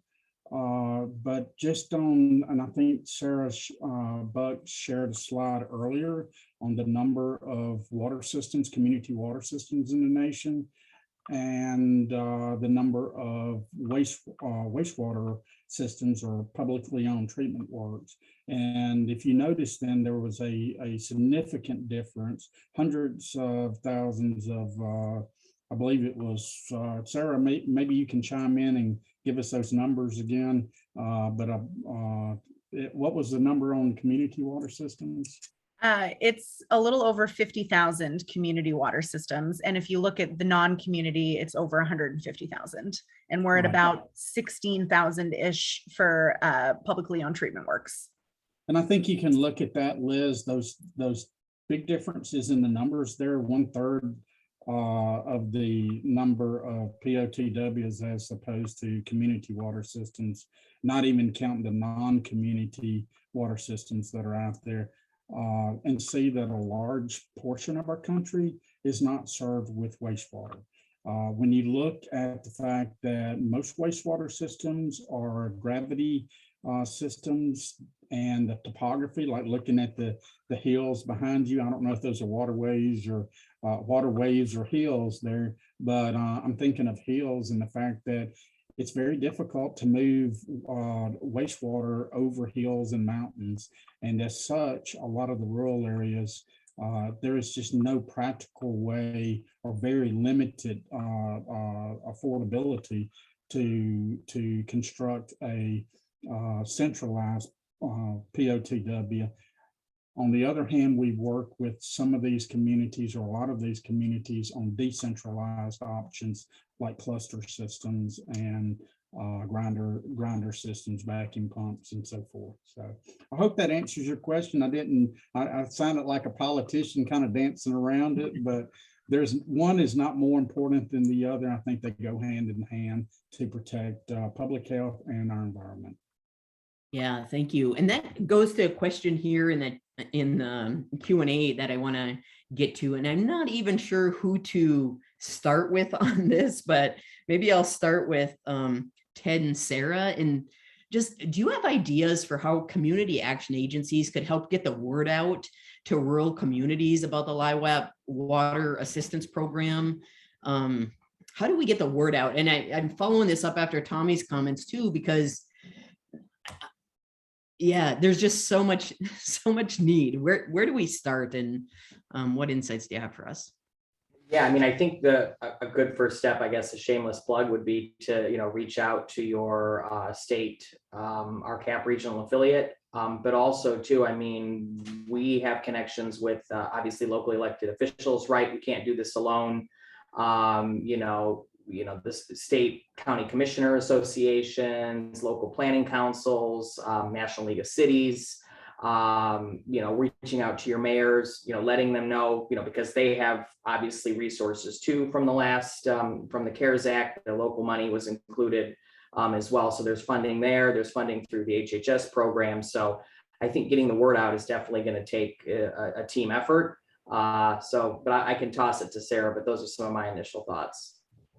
but just on, and I think Sarah Buck shared a slide earlier on the number of water systems, community water systems in the nation, and the number of wastewater systems or publicly owned treatment works. And if you notice, then there was a significant difference, hundreds of thousands of, I believe it was, Sarah, maybe you can chime in and give us those numbers again. What was the number on community water systems? It's a little over 50,000 community water systems. And if you look at the non-community, it's over 150,000. And we're at about 16,000-ish for publicly owned treatment works. And I think you can look at that, Liz, those big differences in the numbers there. 1/3 of the number of POTWs as opposed to community water systems, not even counting the non-community water systems that are out there. And see that a large portion of our country is not served with wastewater. When you look at the fact that most wastewater systems are gravity systems, and the topography, like looking at the hills behind you, I don't know if those are waterways or hills there, but I'm thinking of hills and the fact that it's very difficult to move wastewater over hills and mountains. And as such, a lot of the rural areas, there is just no practical way or very limited affordability to construct a centralized POTW. On the other hand, we work with some of these communities, or a lot of these communities, on decentralized options like cluster systems and grinder systems, vacuum pumps, and so forth. So I hope that answers your question. I sounded like a politician kind of dancing around it, but there's one is not more important than the other. I think they go hand in hand to protect public health and our environment. Yeah, thank you. And that goes to a question here in the Q&A that I want to get to. And I'm not even sure who to start with on this, but maybe I'll start with Ted and Sarah. And just, do you have ideas for how community action agencies could help get the word out to rural communities about the LIHWAP water assistance program? How do we get the word out? And I'm following this up after Tommy's comments too, because yeah, there's just so much need. Where do we start, and what insights do you have for us? Yeah, I mean, I think a good first step, I guess, a shameless plug would be to, reach out to your state RCAP regional affiliate, but also too, I mean, we have connections with obviously locally elected officials, right? We can't do this alone. The state county commissioner associations, local planning councils, National League of Cities, reaching out to your mayors, letting them know, because they have obviously resources too from the last, from the CARES Act, the local money was included as well. So there's funding there, there's funding through the HHS program. So I think getting the word out is definitely going to take a team effort. But I can toss it to Sarah, but those are some of my initial thoughts.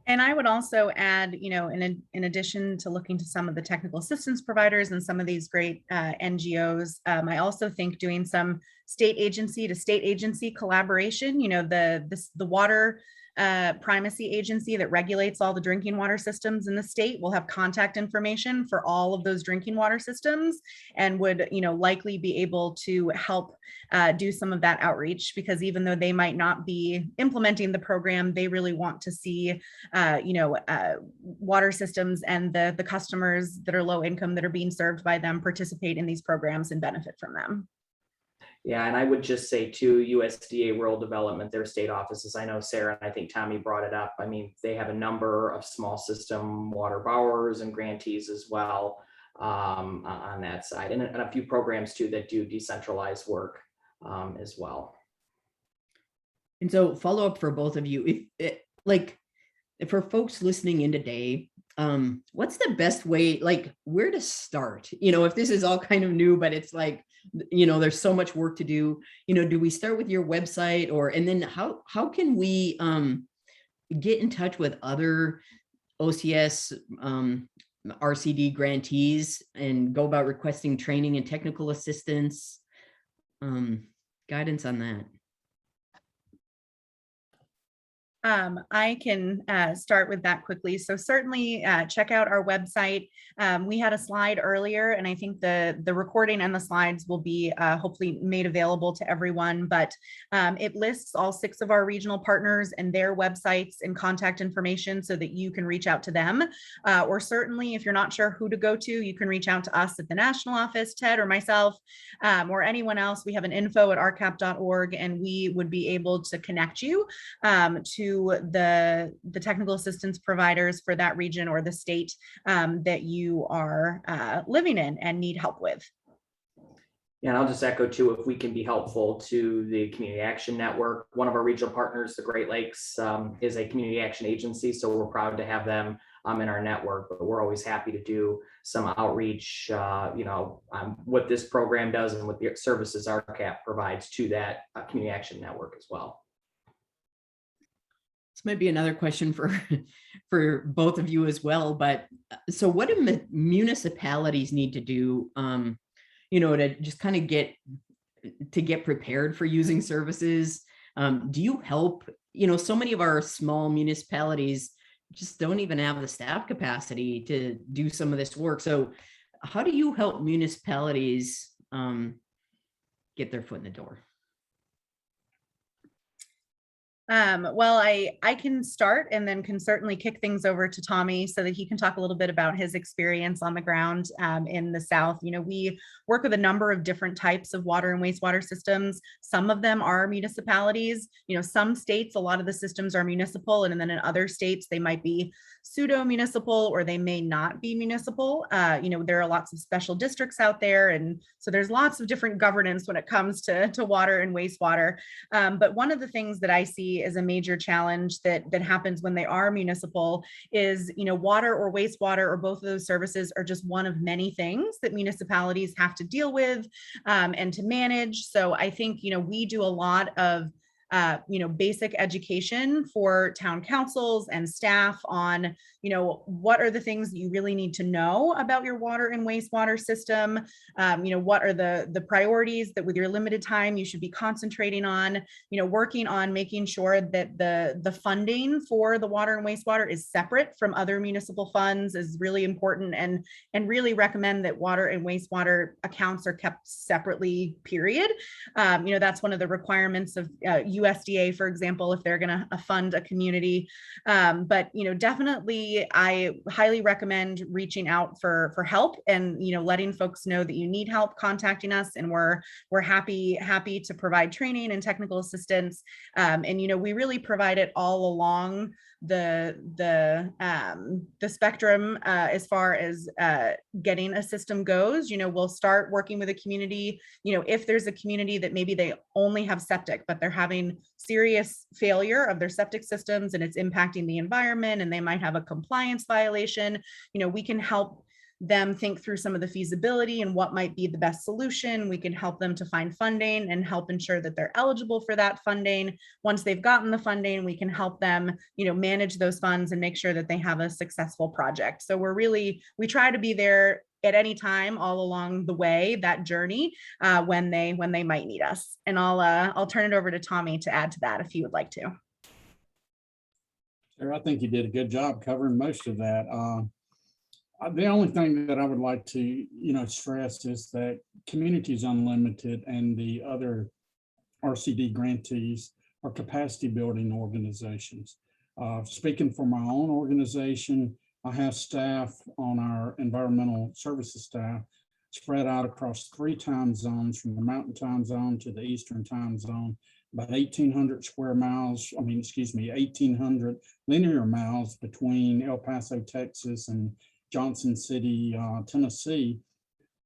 And I would also add, in addition to looking to some of the technical assistance providers and some of these great NGOs, I also think doing some state agency to state agency collaboration, the water primacy agency that regulates all the drinking water systems in the state will have contact information for all of those drinking water systems, and would likely be able to help do some of that outreach, because even though they might not be implementing the program, they really want to see water systems and the customers that are low income that are being served by them participate in these programs and benefit from them. Yeah, and I would just say too, USDA Rural Development, their state offices, I know Sarah, and I think Tommy brought it up. I mean, they have a number of small system water borrowers and grantees as well on that side, and a few programs too that do decentralized work as well. And so follow up for both of you, if for folks listening in today, what's the best way, where to start? If this is all kind of new, but it's there's so much work to do, do we start with your website, and then how can we get in touch with other OCS RCD grantees and go about requesting training and technical assistance, guidance on that? I can start with that quickly. So certainly check out our website. We had a slide earlier, and I think the recording and the slides will be hopefully made available to everyone, but it lists all 6 of our regional partners and their websites and contact information so that you can reach out to them. Or certainly if you're not sure who to go to, you can reach out to us at the national office, Ted or myself, or anyone else. We have an info@rcap.org, and we would be able to connect you to the technical assistance providers for that region or the state that you are living in and need help with. Yeah, and I'll just echo too, if we can be helpful to the Community Action Network. One of our regional partners, the Great Lakes, is a community action agency, so we're proud to have them in our network. But we're always happy to do some outreach, what this program does and what the services RCAP provides to that Community Action Network as well. This might be another question for both of you as well, but so what do municipalities need to do, to just kind of get prepared for using services? Do you help, so many of our small municipalities just don't even have the staff capacity to do some of this work. So how do you help municipalities get their foot in the door? Well, I can start and then can certainly kick things over to Tommy so that he can talk a little bit about his experience on the ground in the South. We work with a number of different types of water and wastewater systems. Some of them are municipalities. Some states, a lot of the systems are municipal, and then in other states, they might be pseudo-municipal or they may not be municipal. There are lots of special districts out there, and so there's lots of different governance when it comes to water and wastewater. But one of the things that I see as a major challenge that happens when they are municipal is, water or wastewater or both of those services are just one of many things that municipalities have to deal with and to manage. So I think, we do a lot of basic education for town councils and staff on, what are the things that you really need to know about your water and wastewater system? What are the priorities that with your limited time you should be concentrating on? Working on making sure that the funding for the water and wastewater is separate from other municipal funds is really important, and really recommend that water and wastewater accounts are kept separately, period. That's one of the requirements of USDA, for example, if they're going to fund a community. But definitely, I highly recommend reaching out for help, and letting folks know that you need help, contacting us, and we're happy to provide training and technical assistance. And we really provide it all along the spectrum as far as getting a system goes. We'll start working with a community. If there's a community that maybe they only have septic, but they're having serious failure of their septic systems and it's impacting the environment, and they might have a compliance violation, we can help them think through some of the feasibility and what might be the best solution. We can help them to find funding and help ensure that they're eligible for that funding. Once they've gotten the funding, we can help them, manage those funds and make sure that they have a successful project. So we try to be there at any time all along the way, that journey, when they might need us. And I'll turn it over to Tommy to add to that if he would like to. Sarah, I think you did a good job covering most of that. The only thing that I would like to, stress is that Communities Unlimited and the other RCD grantees are capacity building organizations. Speaking for my own organization, I have staff on our environmental services staff spread out across 3 time zones, from the Mountain Time Zone to the Eastern Time Zone, about 1,800 1,800 linear miles between El Paso, Texas and Johnson City, Tennessee.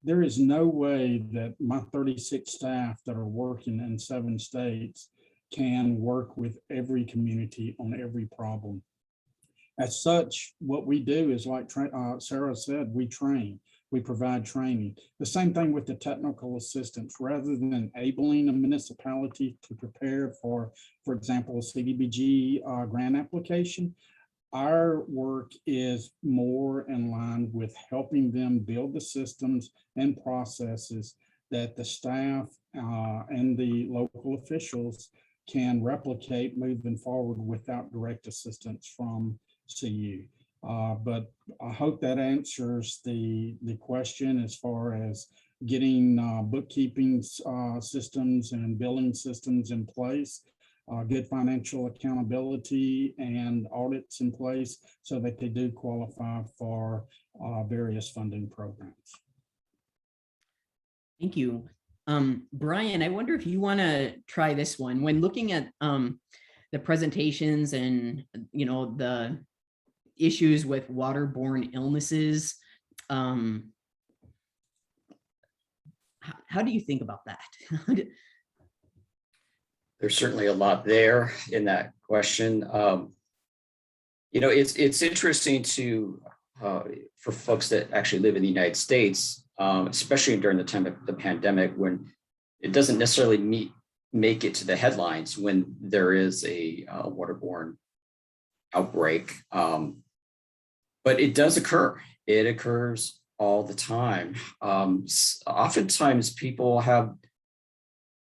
There is no way that my 36 staff that are working in 7 states can work with every community on every problem. As such, what we do is, like Sarah said, we train. We provide training. The same thing with the technical assistance. Rather than enabling a municipality to prepare for example, a CDBG grant application, our work is more in line with helping them build the systems and processes that the staff and the local officials can replicate moving forward without direct assistance from CU. But I hope that answers the question as far as getting bookkeeping systems and billing systems in place, good financial accountability and audits in place so that they do qualify for various funding programs. Thank you. Brian, I wonder if you want to try this one. When looking at the presentations and, the issues with waterborne illnesses, how do you think about that? There's certainly a lot there in that question. It's interesting to for folks that actually live in the United States, especially during the time of the pandemic, when it doesn't necessarily make it to the headlines when there is a waterborne outbreak, but it does occur. It occurs all the time. Oftentimes, people have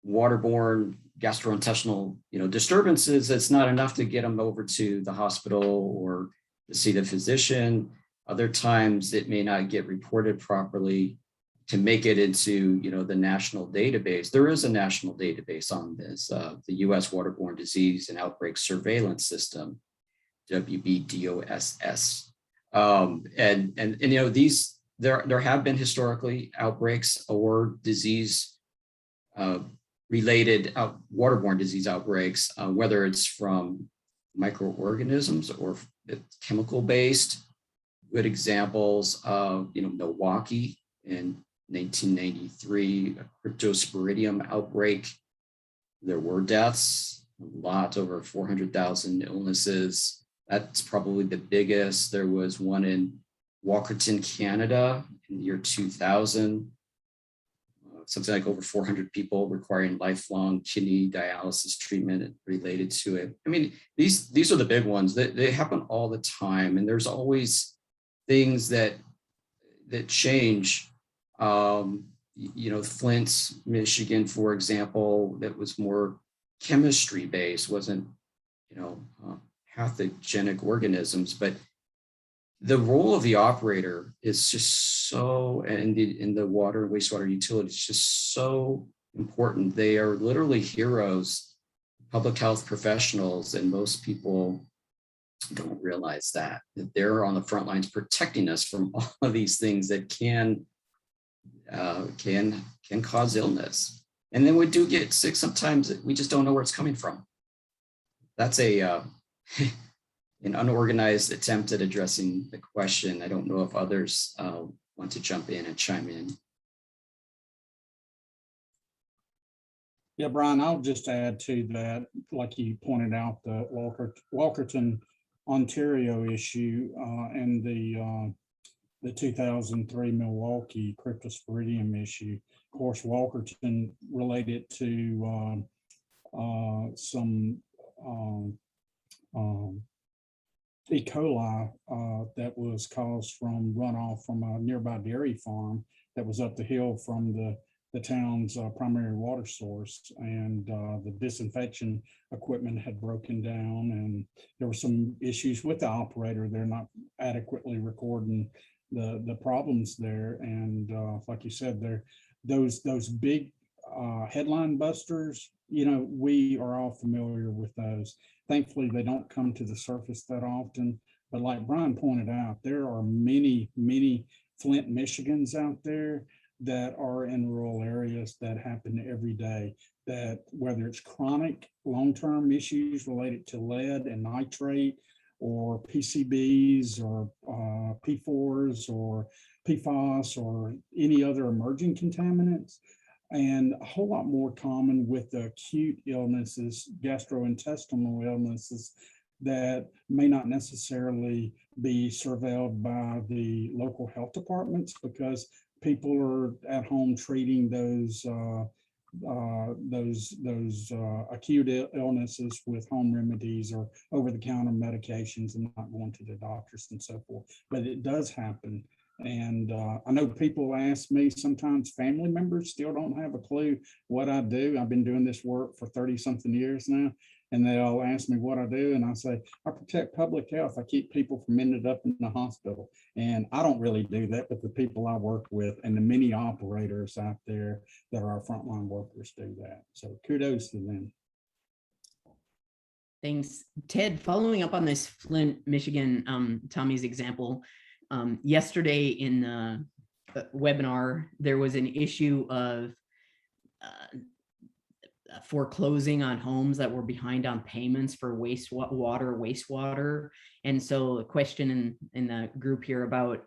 waterborne gastrointestinal, disturbances. It's not enough to get them over to the hospital or to see the physician. Other times, it may not get reported properly to make it into, the national database. There is a national database on this, the U.S. Waterborne Disease and Outbreak Surveillance System, WBDOSS. These there have been historically outbreaks or disease related waterborne disease outbreaks, whether it's from microorganisms or chemical based. Good examples of, Milwaukee in 1993, a Cryptosporidium outbreak. There were deaths, a lot, over 400,000 illnesses. That's probably the biggest. There was one in Walkerton, Canada in the year 2000. something like over 400 people requiring lifelong kidney dialysis treatment related to it. I mean, these are the big ones that they happen all the time, and there's always things that change. Flint, Michigan, for example, that was more chemistry based, wasn't pathogenic organisms, but the role of the operator is just so, and in the water and wastewater utility, it's just so important. They are literally heroes, public health professionals, and most people don't realize that they're on the front lines protecting us from all of these things that can cause illness. And then we do get sick sometimes. We just don't know where it's coming from. That's an unorganized attempt at addressing the question. I don't know if others want to jump in and chime in. Yeah, Brian, I'll just add to that, like you pointed out, the Walkerton, Ontario issue and the 2003 Milwaukee Cryptosporidium issue. Of course, Walkerton related to some E. coli that was caused from runoff from a nearby dairy farm that was up the hill from the town's primary water source, and the disinfection equipment had broken down, and there were some issues with the operator. They're not adequately recording the problems there, and like you said, those big headline busters, we are all familiar with those. Thankfully, they don't come to the surface that often, but like Brian pointed out, there are many Flint, Michigans out there that are in rural areas that happen every day, that whether it's chronic long-term issues related to lead and nitrate, or PCBs, or P4s, or PFAS, or any other emerging contaminants, and a whole lot more common with the acute illnesses, gastrointestinal illnesses, that may not necessarily be surveilled by the local health departments, because people are at home treating those acute illnesses with home remedies or over-the-counter medications, and not going to the doctors and so forth. But it does happen. And I know people ask me sometimes, family members still don't have a clue what I do. I've been doing this work for 30-something years now, and they all ask me what I do. And I say, I protect public health. I keep people from ending up in the hospital. And I don't really do that, but the people I work with and the many operators out there that are our frontline workers do that. So kudos to them. Thanks, Ted. Following up on this Flint, Michigan, Tommy's example, yesterday in the webinar, there was an issue of foreclosing on homes that were behind on payments for wastewater. And so a question in the group here about,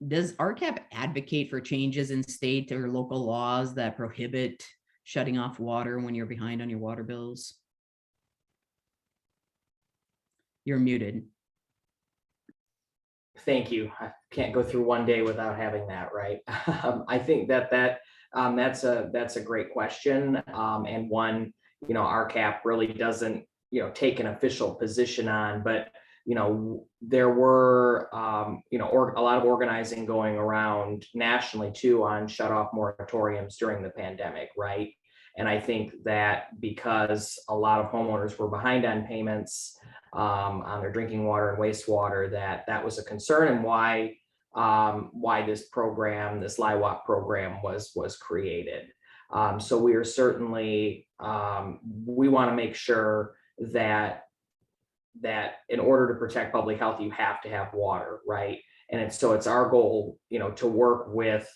does RCAP advocate for changes in state or local laws that prohibit shutting off water when you're behind on your water bills? You're muted. Thank you. I can't go through one day without having that, right? I think that's a great question, and one, RCAP really doesn't, take an official position on, but there were a lot of organizing going around nationally too on shut off moratoriums during the pandemic, right? And I think that because a lot of homeowners were behind on payments on their drinking water and wastewater, that was a concern, and why this program, this LIHWAP program was created. So we are certainly, we want to make sure that in order to protect public health, you have to have water, right? And it's our goal, to work with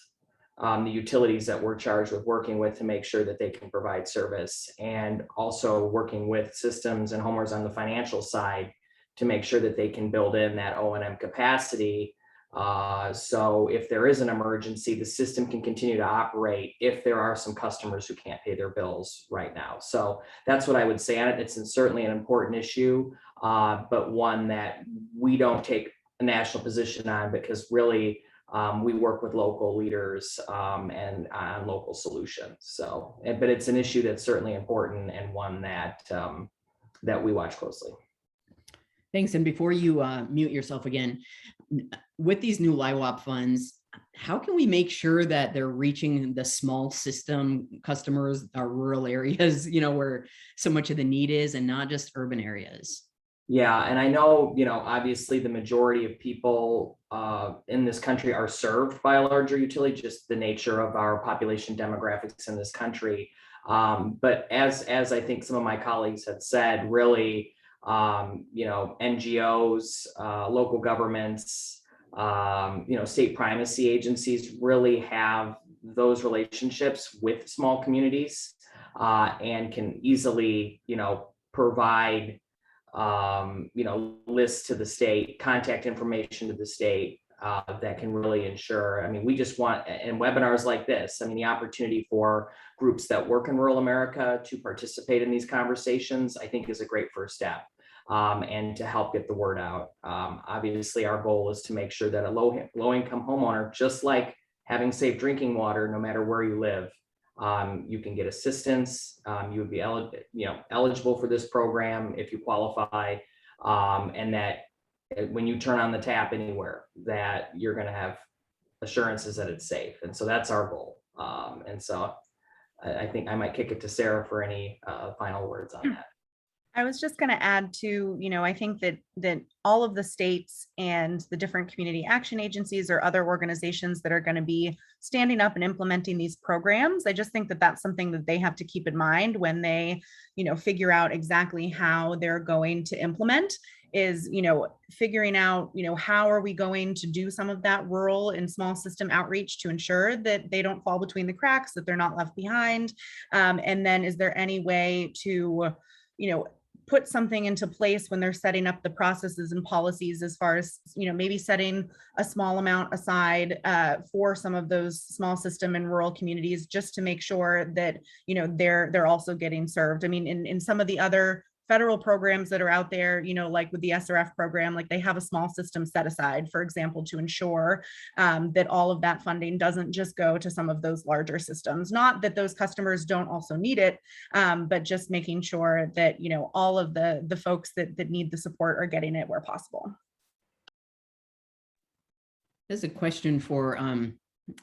the utilities that we're charged with working with to make sure that they can provide service, and also working with systems and homeowners on the financial side to make sure that they can build in that O&M capacity. So if there is an emergency, the system can continue to operate if there are some customers who can't pay their bills right now. So that's what I would say on it. It's certainly an important issue, but one that we don't take a national position on, because really we work with local leaders and on local solutions. So, but it's an issue that's certainly important and one that that we watch closely. Thanks. And before you mute yourself again, with these new LIHWAP funds, how can we make sure that they're reaching the small system customers, our rural areas, where so much of the need is, and not just urban areas? Yeah, and I know, obviously the majority of people in this country are served by a larger utility, just the nature of our population demographics in this country. But as I think some of my colleagues have said, really, NGOs, local governments, state primacy agencies really have those relationships with small communities and can easily, provide lists to the state, contact information to the state that can really ensure. I mean, we just want, and webinars like this, I mean, the opportunity for groups that work in rural America to participate in these conversations, I think is a great first step. And to help get the word out. Obviously, our goal is to make sure that a low-income homeowner, just like having safe drinking water, no matter where you live, you can get assistance. You would be eligible for this program if you qualify, and that when you turn on the tap anywhere, that you're going to have assurances that it's safe. And so that's our goal. And so I think I might kick it to Sarah for any final words on that. I was just going to add to, I think that all of the states and the different community action agencies or other organizations that are going to be standing up and implementing these programs, I just think that that's something that they have to keep in mind when they, figure out exactly how they're going to implement is, figuring out, how are we going to do some of that rural and small system outreach to ensure that they don't fall between the cracks, that they're not left behind. And then is there any way to, put something into place when they're setting up the processes and policies as far as, maybe setting a small amount aside for some of those small system and rural communities, just to make sure that, they're also getting served. I mean, in some of the other federal programs that are out there, like with the SRF program, like they have a small system set aside, for example, to ensure that all of that funding doesn't just go to some of those larger systems. Not that those customers don't also need it, but just making sure that, all of the folks that need the support are getting it where possible. There's a question for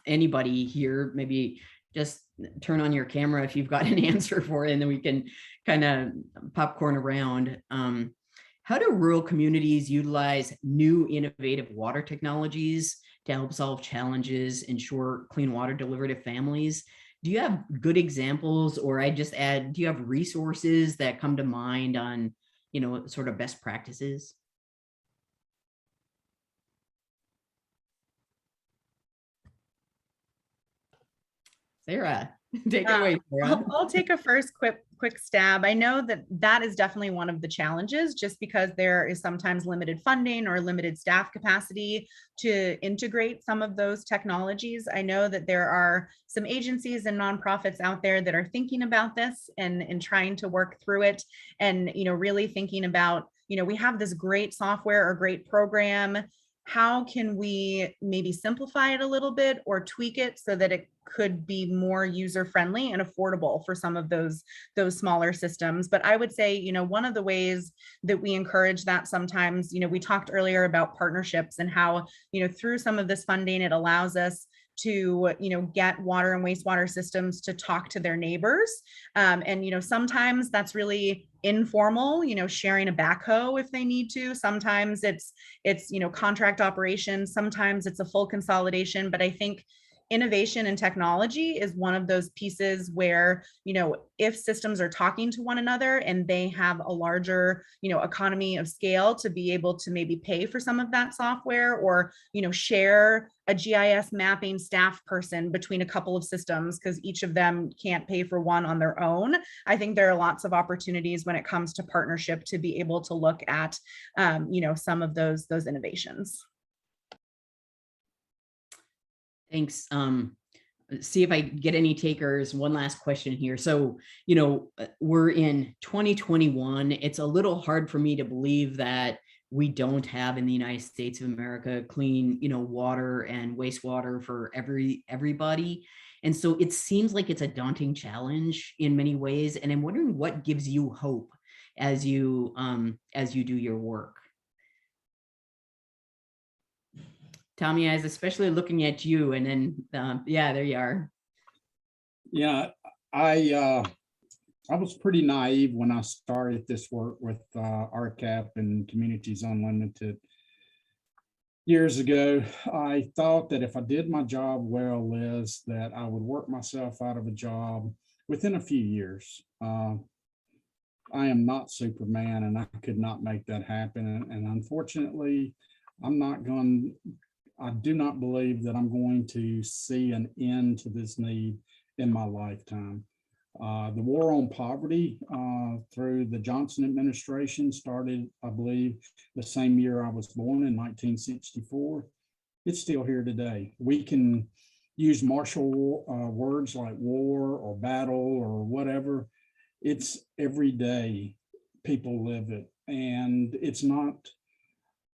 anybody here. Maybe just turn on your camera if you've got an answer for it, and then we can kind of popcorn around. How do rural communities utilize new innovative water technologies to help solve challenges, ensure clean water delivered to families? Do you have good examples, or I just add, do you have resources that come to mind on, sort of best practices? Sarah, take it away, Sarah. I'll take a first quick stab. I know that is definitely one of the challenges, just because there is sometimes limited funding or limited staff capacity to integrate some of those technologies. I know that there are some agencies and nonprofits out there that are thinking about this and trying to work through it, and really thinking about, we have this great software or great program. How can we maybe simplify it a little bit or tweak it so that it could be more user-friendly and affordable for some of those smaller systems? But I would say, one of the ways that we encourage that sometimes, we talked earlier about partnerships and how, through some of this funding, it allows us to, get water and wastewater systems to talk to their neighbors. And, sometimes that's really informal, sharing a backhoe if they need to. Sometimes it's, contract operations. Sometimes it's a full consolidation. But I think innovation and technology is one of those pieces where, if systems are talking to one another and they have a larger, economy of scale to be able to maybe pay for some of that software, or, share a GIS mapping staff person between a couple of systems because each of them can't pay for one on their own. I think there are lots of opportunities when it comes to partnership to be able to look at, some of those innovations. Thanks. See if I get any takers. One last question here. So, we're in 2021. It's a little hard for me to believe that we don't have in the United States of America clean, water and wastewater for everybody. And so it seems like it's a daunting challenge in many ways. And I'm wondering what gives you hope as you do your work. Tommy, I was especially looking at you, and then yeah, there you are. Yeah, I was pretty naive when I started this work with RCAP and Communities Unlimited years ago. I thought that if I did my job well, Liz, that I would work myself out of a job within a few years. I am not Superman, and I could not make that happen. And unfortunately, I do not believe that I'm going to see an end to this need in my lifetime. The war on poverty through the Johnson administration started, I believe, the same year I was born in 1964. It's still here today. We can use martial words like war or battle or whatever. It's every day people live it. And it's not,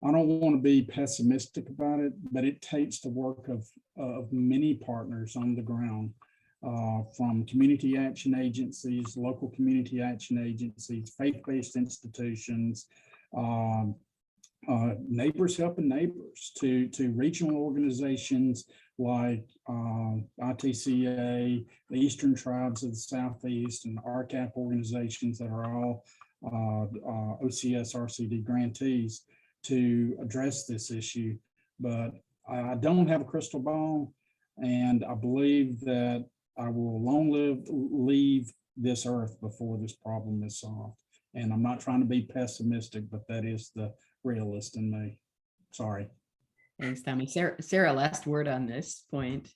I don't want to be pessimistic about it, but it takes the work of many partners on the ground. From community action agencies, local community action agencies, faith-based institutions, neighbors helping neighbors, to regional organizations like ITCA, the Eastern Tribes of the Southeast, and RCAP organizations that are all OCS RCD grantees to address this issue. But I don't have a crystal ball, and I believe that I will leave this earth before this problem is solved. And I'm not trying to be pessimistic, but that is the realist in me. Sorry. Thanks, Tommy. Sarah, last word on this point.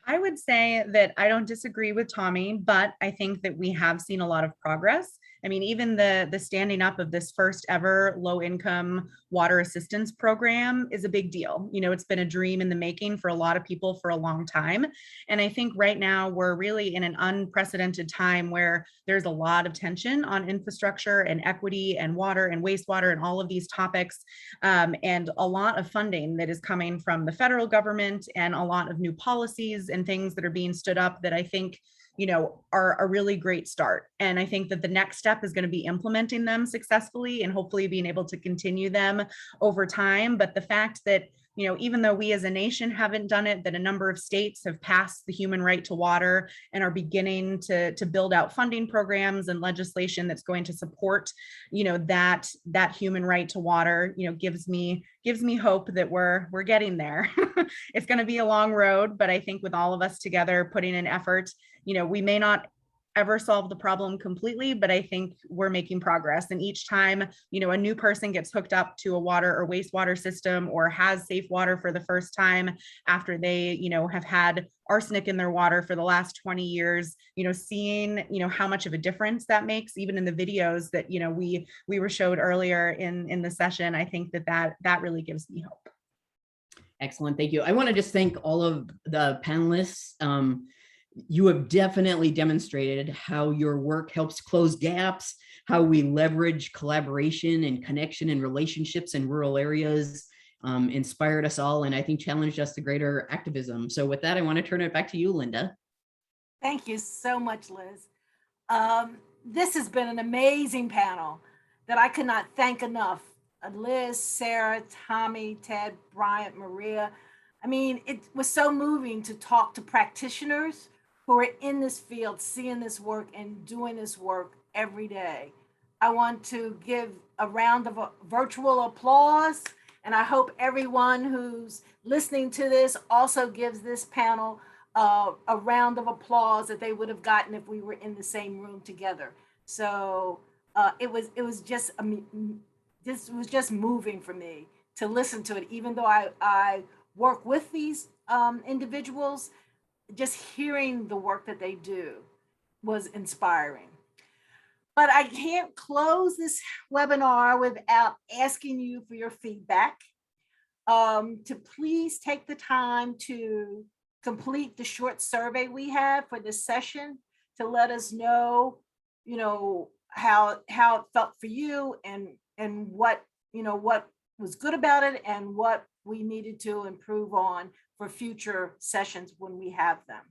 I would say that I don't disagree with Tommy, but I think that we have seen a lot of progress. I mean, even the standing up of this first ever low income water assistance program is a big deal. It's been a dream in the making for a lot of people for a long time. And I think right now we're really in an unprecedented time where there's a lot of tension on infrastructure and equity and water and wastewater and all of these topics, and a lot of funding that is coming from the federal government and a lot of new policies and things that are being stood up that I think are a really great start. And I think that the next step is going to be implementing them successfully and hopefully being able to continue them over time. But the fact that, even though we as a nation haven't done it, that a number of states have passed the human right to water and are beginning to build out funding programs and legislation that's going to support, that human right to water, gives me hope that we're getting there. It's going to be a long road, but I think with all of us together putting in effort, we may not ever solve the problem completely, but I think we're making progress. And each time, a new person gets hooked up to a water or wastewater system or has safe water for the first time after they, have had arsenic in their water for the last 20 years, seeing, how much of a difference that makes, even in the videos that, we were showed earlier in the session, I think that really gives me hope. Excellent. Thank you. I want to just thank all of the panelists. You have definitely demonstrated how your work helps close gaps, how we leverage collaboration and connection and relationships in rural areas, inspired us all, and I think challenged us to greater activism. So with that, I want to turn it back to you, Linda. Thank you so much, Liz. This has been an amazing panel that I could not thank enough. Liz, Sarah, Tommy, Ted, Bryant, Maria. I mean, it was so moving to talk to practitioners who are in this field, seeing this work and doing this work every day. I want to give a round of virtual applause, and I hope everyone who's listening to this also gives this panel a round of applause that they would have gotten if we were in the same room together. So it was just moving for me to listen to it, even though I work with these individuals. Just hearing the work that they do was inspiring. But I can't close this webinar without asking you for your feedback, to please take the time to complete the short survey we have for this session to let us know, how it felt for you and what what was good about it and what we needed to improve on for future sessions when we have them.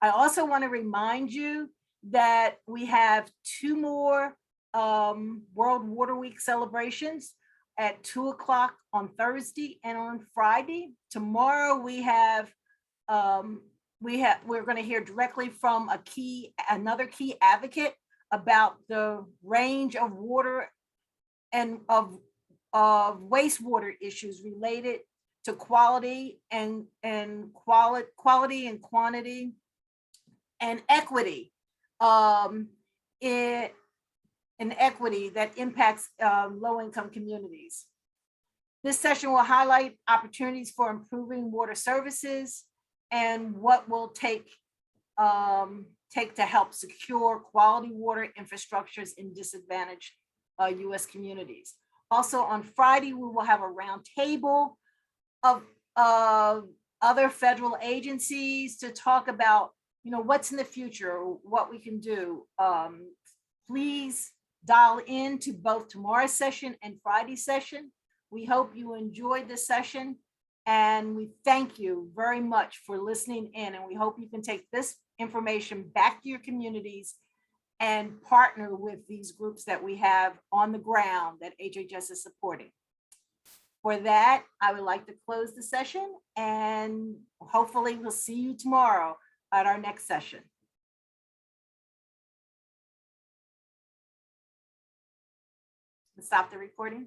I also want to remind you that we have 2 more World Water Week celebrations at 2 o'clock on Thursday and on Friday. Tomorrow we're going to hear directly from another key advocate about the range of water and of wastewater issues related to quality and quality and quantity and equity, equity that impacts low-income communities. This session will highlight opportunities for improving water services and what will take to help secure quality water infrastructures in disadvantaged U.S. communities. Also on Friday, we will have a roundtable of other federal agencies to talk about, what's in the future, what we can do. Please dial in to both tomorrow's session and Friday's session. We hope you enjoyed this session, and we thank you very much for listening in, and we hope you can take this information back to your communities and partner with these groups that we have on the ground that HHS is supporting. For that, I would like to close the session, and hopefully we'll see you tomorrow at our next session. Stop the recording.